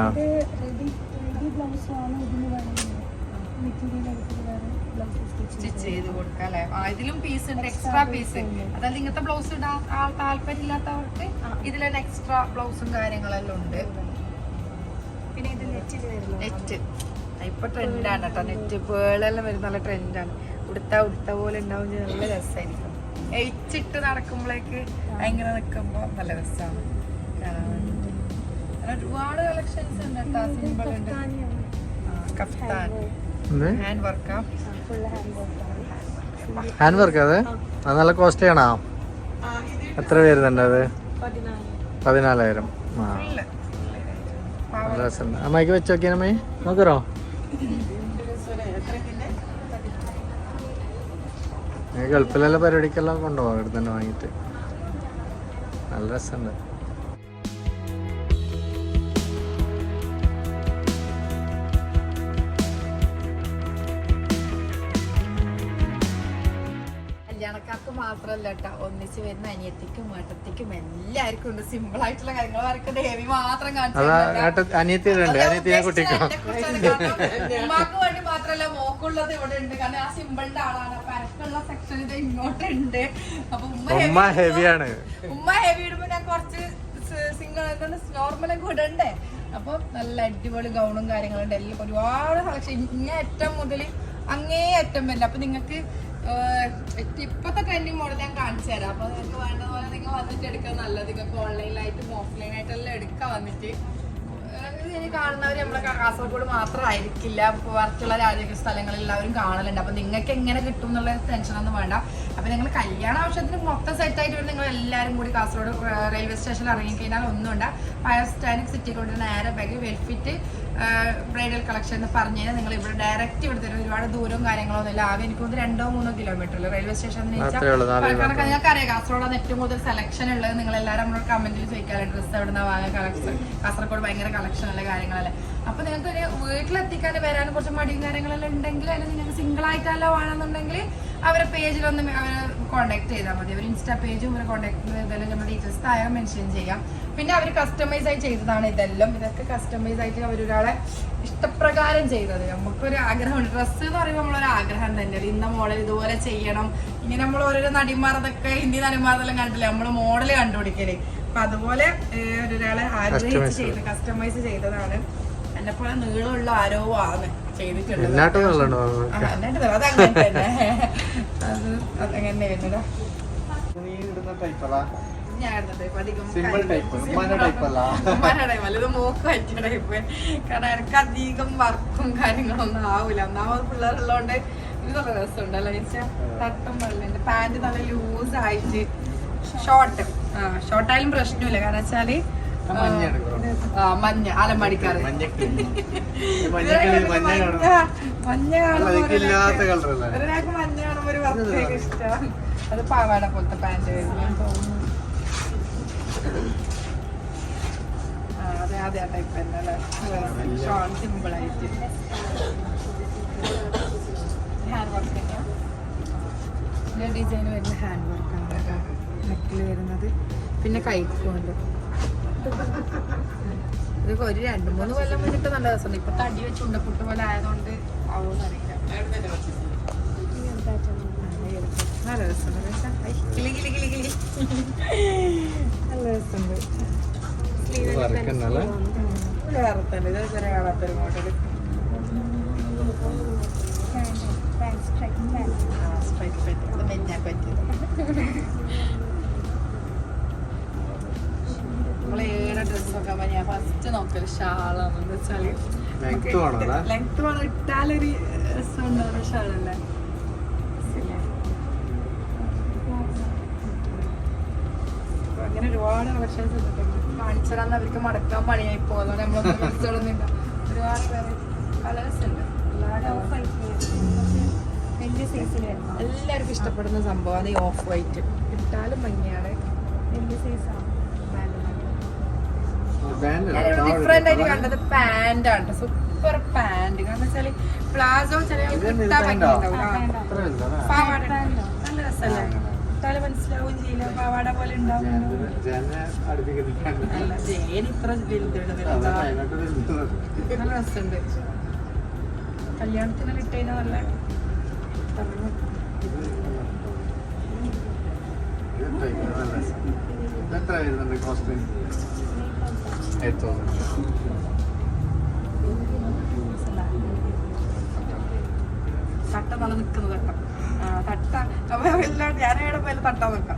സ്റ്റിച്ച് ചെയ്ത് കൊടുക്കാം അല്ലെ. ഇതിലും പീസ് ഉണ്ട്, എക്സ്ട്രാ പീസ്. അതായത് ഇങ്ങനത്തെ ബ്ലൗസ് ഇടാൻ താല്പര്യം ഇല്ലാത്തവർക്ക് ഇതിൽ തന്നെ എക്സ്ട്രാ ബ്ലൗസും കാര്യങ്ങളെല്ലാം ഉണ്ട്. പിന്നെ ഇത് നെറ്റ് ഇപ്പൊ ട്രെൻഡാണ് കേട്ടോ. നെറ്റ് പേളെല്ലാം വരുന്ന നല്ല ട്രെൻഡാണ്. ഉടുത്ത പോലെ ഉണ്ടാവും, നല്ല രസമായിരിക്കും. എയിച്ചിട്ട് നടക്കുമ്പോഴേക്ക് അങ്ങനെ നിൽക്കുമ്പോ നല്ല രസമാണ് കാണാൻ വേണ്ടിട്ട്. ഒരുപാട് കളക്ഷൻസ് ഉണ്ട് കേട്ടോ. സിമ്പിൾ ഉണ്ട്, കഫ്താൻ ഹാൻഡ് വർക്കാ. ഹാൻഡ് വർക്ക് അത് നല്ല കോസ്റ്റ്ലി ആണോ? എത്ര വരുന്നുണ്ട് അത്? 14,000. നല്ല രസമുണ്ട്. അമ്മയ്ക്ക് വെച്ച് നോക്കിയാൽ അമ്മേ നോക്കറോ? ഗൾഫിലെല്ലാം പരിപാടിക്കെല്ലാം കൊണ്ടുപോകാം ഇവിടെ തന്നെ വാങ്ങിയിട്ട്. നല്ല രസമുണ്ട്. കല്യാണക്കാർക്ക് മാത്രല്ല കേട്ടോ, ഒന്നിച്ച് വരുന്ന അനിയത്തിക്കും ഏട്ടത്തിക്കും എല്ലാവർക്കും ഉണ്ട്. സിമ്പിൾ ആയിട്ടുള്ള കാര്യങ്ങൾ വരക്കേണ്ട, ഹെവി മാത്രം ഉമ്മാക്ക് വേണ്ടി മാത്രല്ല മോക്കുള്ളത് ഇവിടെ ഉണ്ട്. കാരണം ആ സിമ്പിളിന്റെ ആളാണ്. അപ്പൊ അനക്കുള്ള സെക്ഷൻ ഇത് ഇങ്ങോട്ടുണ്ട്. അപ്പൊ ഉമ്മ ഹെവിയാണ്. ഉമ്മ ഹെവി ഇടുമ്പോ ഞാൻ കുറച്ച് സിംഗിൾ നോർമലൊക്കെ ഇടണ്ടേ. അപ്പൊ നല്ല അടിപൊളി ഗൗണും കാര്യങ്ങളുണ്ട്. എല്ലാം ഒരുപാട് കളക്ഷൻ ഇങ്ങനെ അറ്റം മുതൽ അങ്ങേ അറ്റം വരില്ല. അപ്പൊ നിങ്ങൾക്ക് ഇപ്പത്തെ ട്രെൻഡിങ് മോഡൽ ഞാൻ കാണിച്ചു തരാം. അപ്പൊ നിങ്ങൾക്ക് വേണ്ട പോലെ നിങ്ങൾ വന്നിട്ട് എടുക്കാൻ നല്ലത്. നിങ്ങൾക്ക് ഓൺലൈനായിട്ടും ഓഫ്ലൈനായിട്ടും എല്ലാം എടുക്കാൻ വന്നിട്ട്. ഇനി കാണുന്നവർ നമ്മളെ കാസർഗോഡ് മാത്രമായിരിക്കില്ല, പുറത്തുള്ള രാജ്യ സ്ഥലങ്ങളിൽ എല്ലാവരും കാണലുണ്ട്. അപ്പൊ നിങ്ങൾക്ക് എങ്ങനെ കിട്ടും എന്നുള്ള ടെൻഷനൊന്നും വേണ്ട. അപ്പൊ നിങ്ങൾ കല്യാണ ആവശ്യത്തിന് മൊത്തം സെറ്റായിട്ട് വരും. നിങ്ങൾ എല്ലാവരും കൂടി കാസർഗോഡ് റെയിൽവേ സ്റ്റേഷനിൽ ഇറങ്ങിക്കഴിഞ്ഞാൽ ഒന്നുമില്ല, ഫയർ സ്റ്റാൻഡ് സിറ്റി കൊണ്ട് നേരെ ബാഗ് വെൽഫിറ്റ് ബ്രൈഡൽ കളക്ഷൻ എന്ന് പറഞ്ഞു കഴിഞ്ഞാൽ നിങ്ങൾ ഇവിടെ ഡയറക്റ്റ് ഇവിടെ തരും. ഒരുപാട് ദൂരവും കാര്യങ്ങളൊന്നും ഇല്ല. ആകെ എനിക്ക് 2-3 കിലോമീറ്റർ റെയിൽവേ സ്റ്റേഷൻ നിങ്ങൾക്ക് അറിയാം. കാസർഗോഡാണ് ഏറ്റവും കൂടുതൽ സെലക്ഷൻ ഉള്ളത്. നിങ്ങൾ എല്ലാവരും നമ്മളോട് കമന്റിൽ ചോദിക്കാറ് ഡ്രസ്സ് എവിടെ നിന്നാണ് വാങ്ങാൻ കളക്ഷൻ. കാസർഗോഡ് ഭയങ്കര കളക്ഷൻ ഉള്ള കാര്യങ്ങളല്ലേ. അപ്പൊ നിങ്ങൾക്ക് ഒരു വീട്ടിലെത്തിക്കാൻ വരാനും കുറച്ച് മടിയും കാര്യങ്ങളെല്ലാം ഉണ്ടെങ്കിൽ അല്ലെങ്കിൽ നിങ്ങൾക്ക് സിംഗിൾ ആയിട്ടല്ല വേണമെന്നുണ്ടെങ്കിൽ അവരെ പേജിലൊന്ന് അവരെ കോൺടാക്ട് ചെയ്താൽ മതി. അവർ ഇൻസ്റ്റാ പേജും അവരെ കോൺടാക്ട് ചെയ്താലും നമ്മുടെ ഡീറ്റെയിൽസ് താഴെ മെൻഷൻ ചെയ്യാം. പിന്നെ അവർ കസ്റ്റമൈസ് ആയി ചെയ്തതാണ് ഇതെല്ലാം. ഇതൊക്കെ കസ്റ്റമൈസ് ആയിട്ട് അവരൊരാളെ ഇഷ്ടപ്രകാരം ചെയ്തത്. നമുക്കൊരു ആഗ്രഹമുണ്ട്. ഡ്രസ്സ് എന്ന് പറയുമ്പോൾ നമ്മളൊരു ആഗ്രഹം തന്നെയാണ്. ഇന്ന മോഡൽ ഇതുപോലെ ചെയ്യണം. ഇങ്ങനെ നമ്മൾ ഓരോരോ നടിമാർ അതൊക്കെ ഹിന്ദി നടിമാരെല്ലാം കണ്ടില്ലേ നമ്മൾ മോഡൽ കണ്ടുപിടിക്കല്. അപ്പൊ അതുപോലെ ഒരാളെ ആഗ്രഹിച്ച് ചെയ്ത് കസ്റ്റമൈസ് ചെയ്തതാണ്. എന്നെ പോലെ നീളമുള്ള ആരോ ആണ് ചെയ്തിട്ടുള്ളത്. അതങ്ങനെ തന്നെ അതങ്ങനെ വരുന്നതാ. ഇത് മോക്ക് പറ്റിയ ടൈപ്പ്. കാരണം എനിക്ക് അധികം വർക്കും കാര്യങ്ങളൊന്നും ആവൂല. ഒന്നാമത് പിള്ളേരുള്ളതുകൊണ്ട് ഇത് നല്ല രസമുണ്ടല്ലോ ചോദിച്ചാൽ. തട്ടും വെള്ളുണ്ട്. പാന്റ് നല്ല ലൂസ് ആയിട്ട് ഷോർട്ട് ഷോർട്ടായാലും പ്രശ്നമില്ല. കാരണം വെച്ചാല് മഞ്ഞ അലമടിക്കാറ് മഞ്ഞ കാണുമ്പോ ഒരാൾക്ക് മഞ്ഞ കാണുമ്പോ ഒരു പ്രത്യേക ഇഷ്ടമാണ്. അത് പാവാട പോലത്തെ പാന്റ് വരുന്നു തോന്നുന്നു. അതെ അതെ ആ ടൈപ്പ് തന്നെ അല്ലേ. ഷോർട്ട് സിമ്പിൾ ആയിട്ട് ഹാൻഡ് വർക്ക് തന്നെയാണ് ഡിസൈൻ വരുന്ന. ഹാൻഡ് വർക്കാണ് കേട്ടോ നെക്കിൽ വരുന്നത്. പിന്നെ കൈക്കുണ്ട്. ഇതൊക്കെ ഒരു 2-3 കൊല്ലം മുന്നിട്ട് നല്ല രസമുണ്ട്. ഇപ്പൊ തടി വെച്ച് ഉണ്ടപ്പുട്ട് പോലെ ആയതുകൊണ്ട് ആവുമെന്ന് അറിയില്ല. നല്ല രസമുണ്ട്. നല്ല രസമുണ്ട്. വേറെ തന്നെ ഇത് ചെറിയ കാണാത്തൊരു മോഡല്. മെഞ്ഞാൻ പറ്റിയത് നമ്മള് ഏടെ ഡ്രസ് നോക്കാൻ ഞാൻ ഫസ്റ്റ് നോക്കല് ഷാളാണെന്ന് വെച്ചാല് ലെങ്ത് വേണം. ഇട്ടാലൊരു രസം ഉണ്ടാവുന്ന ഷാളല്ലേ. അങ്ങനെ ഒരുപാട് കളക്ഷൻസ് കാണിച്ചതാന്ന് അവർക്ക് മടക്കാൻ പണിയായി പോകുന്നത്. നമ്മളൊന്നും ഡ്രസ്സുകളൊന്നുമില്ല. ഒരുപാട് പേര് കളേഴ്സ് ഉണ്ട്. എല്ലാവർക്കും ഇഷ്ടപ്പെടുന്ന സംഭവമാണ് ഈ ഓഫ് വൈറ്റ്. ഇട്ടാലും ഭംഗിയാണ്. ഞാനിവിടെ ഡിഫറെന്റ് ആയിട്ട് കണ്ടത് പാന്റ് ആണ്. Super pant. കാരണം വെച്ചാല് പ്ലാസോ ചില ഇട്ടാ ഭംഗിയുണ്ടാവും. പാവാട നല്ല രസമല്ലേ. ഇട്ടാലും മനസ്സിലാവും ചെയ്യില്ല. പാവാട പോലെ ഉണ്ടാവും. അല്ല ജേൻ ഇത്ര നല്ല രസമുണ്ട്. കല്യാണത്തിനെല്ലാം ഇട്ട് കഴിഞ്ഞാൽ നല്ല തട്ട നല്ല നിൽക്കുന്ന തട്ട അപ്പൊ എല്ലാം ഞാനവിടെ പോലെ തട്ടാൻ വെക്കാം.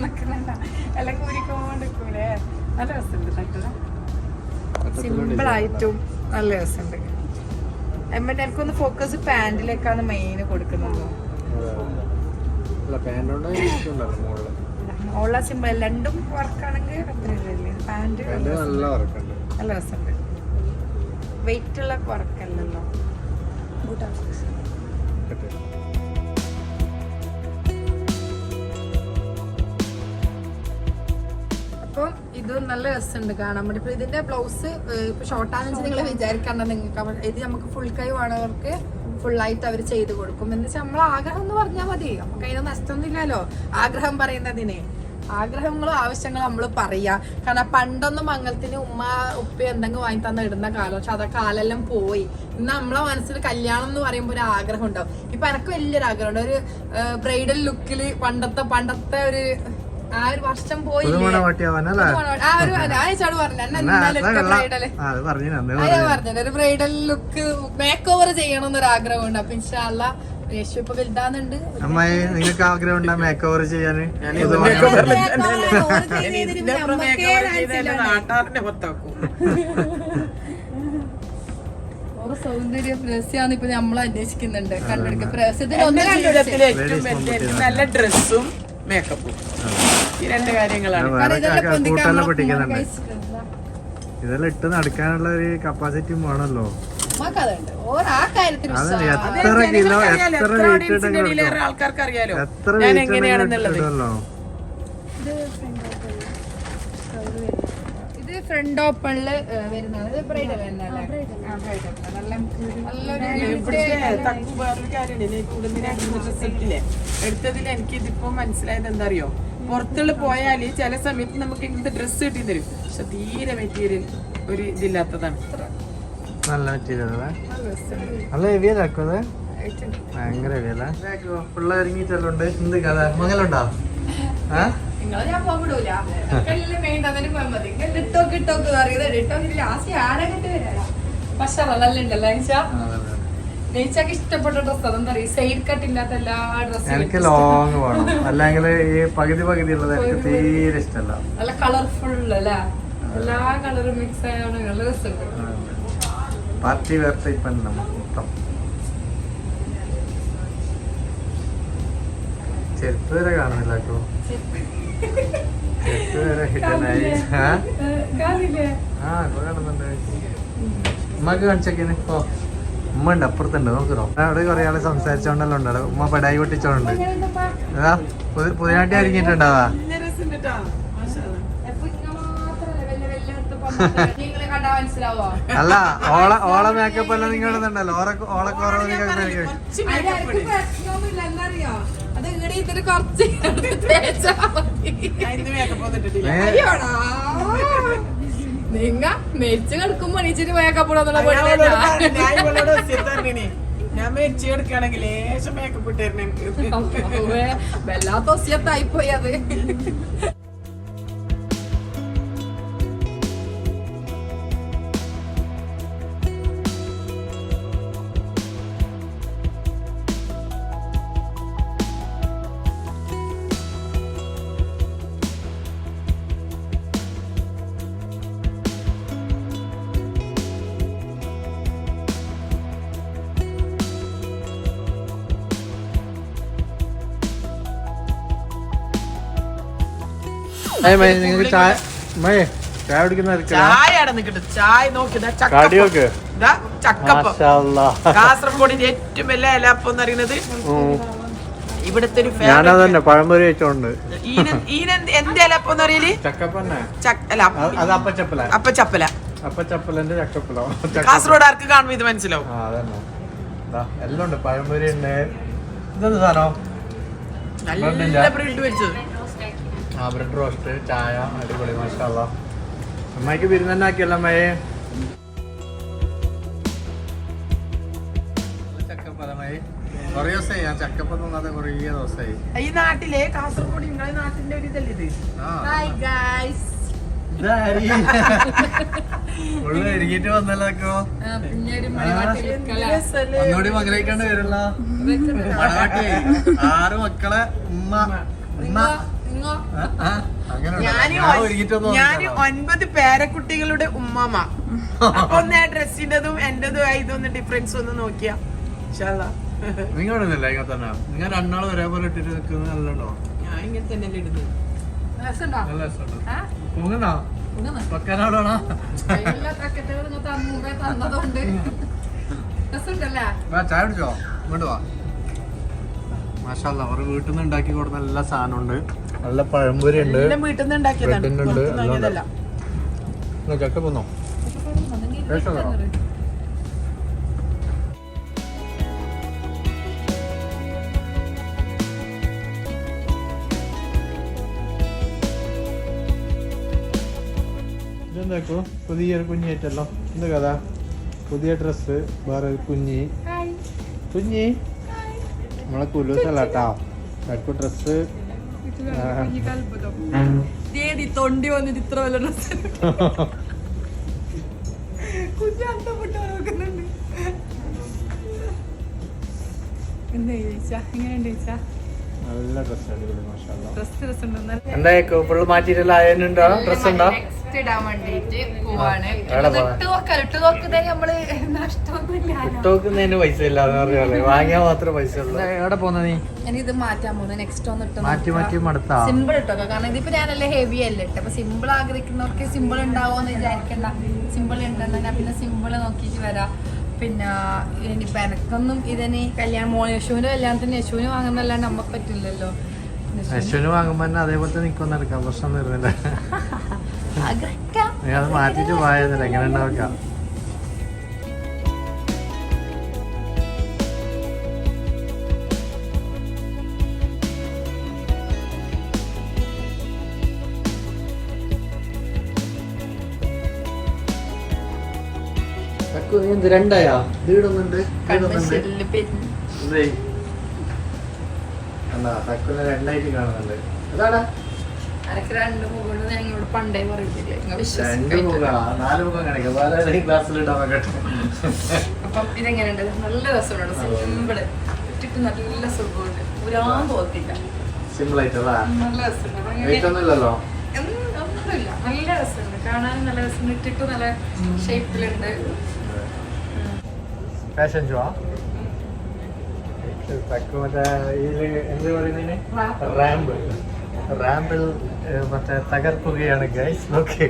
നിൽക്കുന്നുണ്ടാ എല്ലാം കൂരിക്കൊണ്ട് നിൽക്കൂലേ. നല്ല രസമുണ്ട്. തട്ട സിമ്പിളായിട്ടും നല്ല രസമുണ്ട്. എമ്മന്റെ എനിക്കൊന്ന് ഫോക്കസ് പാന്റിലേക്കാണ് മെയിൻ കൊടുക്കുന്നത്. ഓള സിമ്പിൾ രണ്ടും വർക്കാണെങ്കിൽ അത്രയല്ലേ. പാന്റ് നല്ല രസമുണ്ട്. വെയിറ്റ് ഉള്ള വർക്കല്ലല്ലോ. അപ്പം ഇത് നല്ല രസമുണ്ട് കാണാൻ വേണ്ടി. ഇപ്പൊ ഇതിന്റെ ബ്ലൗസ് ഇപ്പൊ ഷോർട്ടാണെന്ന് വെച്ചാൽ നിങ്ങൾ വിചാരിക്കണ്ട. നിങ്ങൾക്ക് ഇത് നമുക്ക് ഫുൾ കൈ വേണവർക്ക് ഫുള്ളായിട്ട് അവർ ചെയ്ത് കൊടുക്കും. എന്ന് വെച്ചാൽ നമ്മളെ ആഗ്രഹം എന്ന് പറഞ്ഞാൽ മതി. നമുക്ക് അതിന് നഷ്ടമൊന്നുമില്ലല്ലോ ആഗ്രഹം പറയുന്നതിന്. ആഗ്രഹങ്ങളും ആവശ്യങ്ങളും നമ്മൾ പറയാ. കാരണം പണ്ടൊന്നും മംഗലത്തിന് ഉപ്പ എന്തെങ്കിലും വാങ്ങി തന്ന ഇടുന്ന കാലം. പക്ഷെ അതൊക്കെ കാലെല്ലാം പോയി. ഇന്ന് നമ്മളെ മനസ്സിൽ കല്യാണം എന്ന് പറയുമ്പോൾ ഒരു ആഗ്രഹം ഉണ്ടാവും. ഇപ്പൊ എനിക്ക് വലിയൊരു ആഗ്രഹമുണ്ട്. ഒരു ബ്രൈഡൽ ലുക്കില് പണ്ടത്തെ ഒരു ആ ഒരു വർഷം പോയി. ഒരു ബ്രൈഡൽ ലുക്ക് മേക്ക് ഓവർ ചെയ്യണം എന്നൊരു ആഗ്രഹമുണ്ട്. അപ്പൊ ഇൻഷാ അല്ലാഹ് യേശു ഇപ്പൊ വലുതാന്നുണ്ട്. അമ്മായി നിങ്ങൾക്ക് ആഗ്രഹം ഉണ്ടാ മേക്ക് ഓവർ ചെയ്യാന്? സൗന്ദര്യം രഹസ്യമാണ് ഇപ്പൊ നമ്മൾ അന്വേഷിക്കുന്നുണ്ട്. കണ്ടെടുക്കുക നല്ല ഡ്രസ്സും മേക്കപ്പും ഈ 2 കാര്യങ്ങളാണ്. ഇതെല്ലാം ഇട്ട് നടക്കാനുള്ള ഒരു കപ്പാസിറ്റി വേണല്ലോ. നമുക്കതുണ്ട് ആ കാര്യത്തിൽ അതന്നെ എത്ര കിലോ എത്ര വെയിറ്റ് ആൾക്കാർക്ക് അറിയാലോ എത്ര ഞാൻ വെയിറ്റ് എങ്ങനെയാണെന്നുള്ളത്. ഇടല്ലോ. ഇത് ഫ്രണ്ട് ഓപ്പണില് വരുന്നത്. ഇത് ബ്രൈഡൽ തന്നെയല്ലേ? എടുത്തതിൽ എനിക്ക് ഇതിപ്പോ മനസ്സിലായത് എന്താ അറിയോ, പുറത്തുള്ള പോയാല് ചില സമയത്ത് നമുക്ക് ഇങ്ങനത്തെ ഡ്രസ്സ് കിട്ടി തരും, പക്ഷെ തീരെ മെറ്റീരിയൽ ഒരു ഇതില്ലാത്തതാണ്. നല്ല മെറ്റീരിയൽ നല്ല ഹെവിയല്ലാക്കും. അത് ഭയങ്കര ഹെവിയല്ല. പിള്ളേർ ഇറങ്ങിയിട്ടുണ്ട്. എന്ത് കഥ മകളുണ്ടോ? നിങ്ങളെ ഞാൻ പോകിടൂല. മെയിൻ അതിന് പോയാൽ മതി. ടിക്ടോക്ക് അറിയത് ലാസ്റ്റ് ആരൊക്കെ വരാ. പക്ഷെ നല്ലുണ്ടല്ലോ നെയ്ച്ചക്ക് ഇഷ്ടപ്പെട്ട ഡ്രസ്. അതെന്താ പറയാ, സൈഡ് കട്ട് ഇല്ലാത്ത എല്ലാ ഡ്രസ്സും എനിക്ക് ലോങ് വേണം, അല്ലെങ്കിൽ ഈ പകുതി ഉള്ളത് എനിക്ക് തീരെ ഇഷ്ടമല്ല. നല്ല കളർഫുൾ അല്ലേ, എല്ലാ കളറും മിക്സ് ആയാണ് നല്ല രസമുണ്ട്. പാർട്ടി വെയർ ടൈപ്പ് തന്നെ മൊത്തം. ചെരുപ്പ് വരെ കാണുന്നില്ല. ചെരുപ്പ് വരെ ഹിഡനായി. ഇപ്പൊ കാണുന്നുണ്ട്. ഉമ്മക്ക് കാണിച്ചേക്കിന്. ഓ ഉമ്മ ഉണ്ട്, അപ്പുറത്തുണ്ട്, നോക്കിറോ. അവിടെ കുറെ ആള് സംസാരിച്ചോണ്ടല്ലോ ഉണ്ട്. ഉമ്മ പടായി പൊട്ടിച്ചോണ്ട് അതാ പുതിനാട്ടി ഒരുങ്ങിട്ടുണ്ടാവാ. അല്ല ഓള മേക്കപ്പ് എല്ലാം നിങ്ങൾ ഇടുന്നുണ്ടല്ലോ. ഓളെ കുറവ് നിങ്ങ മെരിച്ച് കിടക്കുമ്പോ എണീച്ചിട്ട് മേക്കപ്പ് ഞാൻ മെരിച്ച് കിടക്കുകയാണെങ്കിൽ ലേശം മേക്കപ്പ് ഇട്ടായിരുന്നു എനിക്ക്. വല്ലാത്ത ഒസിയത്തായിപ്പോയി അത്. നിങ്ങൾക്ക് ചായ ചായ കുടിക്കുന്ന ചായ നിക്കട്ടെ. ചായ നോക്കി ചക്കപ്പം. കാസർഗോഡിന്റെ ഏറ്റവും വലിയ ഇലപ്പം എന്ന് പറയുന്നത് ഇവിടുത്തെ ഒരു ഞാനതന്നെ പഴംപൊരി വെച്ചോണ്ട്. എന്ത് ഇലപ്പം എന്ന് പറയല്? അപ്പച്ചപ്പല. അപ്പച്ചപ്പലന്റെ ചക്കപ്പലോ. കാസർഗോഡുകാർക്ക് കാണുമ്പോ ഇത് മനസ്സിലാവും. എല്ലാം ഉണ്ട്. പഴംപൊരി ഉണ്ട്. ഇതെന്ത് സാധനം? നല്ല ബ്രെഡ് വെച്ചത്. ബ്രെഡ് റോസ്റ്റ്, ചായ, അടിപൊളി. മാഷാഅല്ലാ. അമ്മയ്ക്ക് വിരുന്ന് ആക്കിയല്ലോ അമ്മയെ. ചക്കപ്പലമായി കൊറേ ദിവസമായി. ഞാൻ ചക്കപ്പം തോന്നാതെ കൊറേ ദിവസമായി. ഈ നാട്ടിലെ കാസർഗോഡ് നിങ്ങളെ നാട്ടിന്റെ ഒരു ഇതല്ലേ ഇത്? ഒരുങ്ങിട്ട് വന്നല്ലോ. ഒന്നുകൂടി മകരയിക്കാണ്ട് വരില്ല. മണവാട്ടി 6 മക്കളെ ഉമ്മ. ഞാൻ 9 പേരക്കുട്ടികളുടെ ഉമ്മമ്മ. അപ്പൊ ഒന്ന് ഡ്രസ്സിന്റെതും എന്റേതും ഇതൊന്ന് ഡിഫറൻസ് ഒന്ന് നോക്കിയാ. നിങ്ങളില്ല ഇങ്ങനെ തന്നെ. നിങ്ങൾ രണ്ടാളും ഒരേപോലെ ഇട്ടിട്ട് നിൽക്കുന്നത് നല്ലല്ലോ. ഞാൻ ഇങ്ങനെ തന്നെ ഇടുന്നത്. നല്ല രസമുണ്ട്. പൂങ്ങണോ വെക്കാനാണോ? ചായ കുടിച്ചോ? ഇങ്ങോട്ട് വാ. മാഷാഅല്ലാ. അവര് വീട്ടിൽ നിന്ന് ഉണ്ടാക്കി കൊടുക്കുന്ന എല്ലാ സാധനം ഉണ്ട്. നല്ല പഴംപൊരി ഉണ്ട്. വീട്ടിൽ നിന്ന് ഉണ്ടാക്കിയതല്ല. ചക്കപ്പൊന്നോ ഇതെന്താക്കോ? പുതിയൊരു കുഞ്ഞായിട്ടല്ലോ. എന്ത് കഥ? പുതിയ ഡ്രസ്സ്, വേറെ കുഞ്ഞി നമ്മളെ കുലൂസല്ലാട്ടോ. ചക്കു ഡ്രസ്സ് തൊണ്ടി വന്നിട്ട് ഇത്ര വല്ല ഡ്രസ് നല്ല ഡ്രസ്. അടിപൊളി. മാഷാഅല്ലാ. എന്താ ഫുള്ള് മാറ്റിയിട്ടല്ലോ? ഡ്രസ് ഉണ്ടോ? നെക്സ്റ്റ് ഇടാൻ വേണ്ടിട്ട് പോവാണ്. എവിടെ പോവാ? ഇട്ട് നോക്കുന്നതിന് നമ്മള് നഷ്ടമൊന്നുമില്ല. ഇട്ടോക്കുന്നതിന് പൈസ ഇല്ലാന്ന് പറഞ്ഞാലേ വാങ്ങിയാൽ മാത്രമേ പൈസ ഉള്ളൂ. എവിടെ പോന്ന നീ? ഇനി ഇത് മാറ്റാൻ പോകുന്നത് നെക്സ്റ്റ് ഒന്ന് ഇട്ട് മാറ്റി മാറ്റി മടുത്താ? സിമ്പിൾ ഇട്ടോ, കാരണം ഇതിപ്പോ ഞാനല്ലേ ഹെവി അല്ലേ ഇട്ട്. അപ്പൊ സിമ്പിൾ ആഗ്രഹിക്കുന്നവർക്ക് സിമ്പിൾ ഉണ്ടാവുമെന്ന് വിചാരിക്കണ്ട. സിമ്പിൾ ഉണ്ടെന്നാ പിന്നെ സിമ്പിൾ നോക്കിയിട്ട് വരാം. പിന്നെ ഇനിയിപ്പോ എനക്കൊന്നും ഇതിന് കല്യാണം യശുവിന്റെ കല്യാണത്തിന് യശുവിന് വാങ്ങുന്നല്ലാണ്ട് നമുക്ക് പറ്റില്ലല്ലോ. യശുവിന് വാങ്ങുമ്പോ തന്നെ അതേപോലത്തെ നിക്കൊന്നും എടുക്കാം, പ്രശ്നം വരുന്നില്ല. ആഗ്രഹിക്കാം. നീ അത് മാറ്റിട്ട് പോയതല്ല, എങ്ങനെ ഉണ്ടാക്കാം. രണ്ടായാ വീടൊന്നുണ്ട് തക്കുനെ രണ്ടായിട്ട് കാണുന്നുണ്ട്. അതാടാ അനക്ക് രണ്ട് മുഖം ഞങ്ങളോട് പണ്ടേ പറയത്തില്ലേ, രണ്ട് മുഖ 4 മുഖം കാണിക്കാം. ക്ലാസ്സിലിട്ടാ നോക്കട്ടെ. അപ്പം ഇതെങ്ങനെയുണ്ട്? നല്ല രസമുണ്ട്. സിമ്പിള് ഇട്ടിട്ട് നല്ല സുഖമുണ്ട്. പുരാൻ തോന്നില്ല. സിമ്പിൾ ആയിട്ടല്ല, നല്ല രസമുണ്ട്. വെയിറ്റ് ഒന്നും ഇല്ലല്ലോ. ഒന്നുമില്ല, നല്ല രസമുണ്ട്. കാണാൻ നല്ല രസമുണ്ട്. ഇട്ടിട്ട് നല്ല ഷേപ്പിലുണ്ട്. ഫാഷൻ ഷോ മറ്റേ ഇതില് എന്ത് പറയുന്നതിന് റാമ്പിൽ മറ്റേ തകർക്കുകയാണ് ഗൈസ്. ഓക്കെ,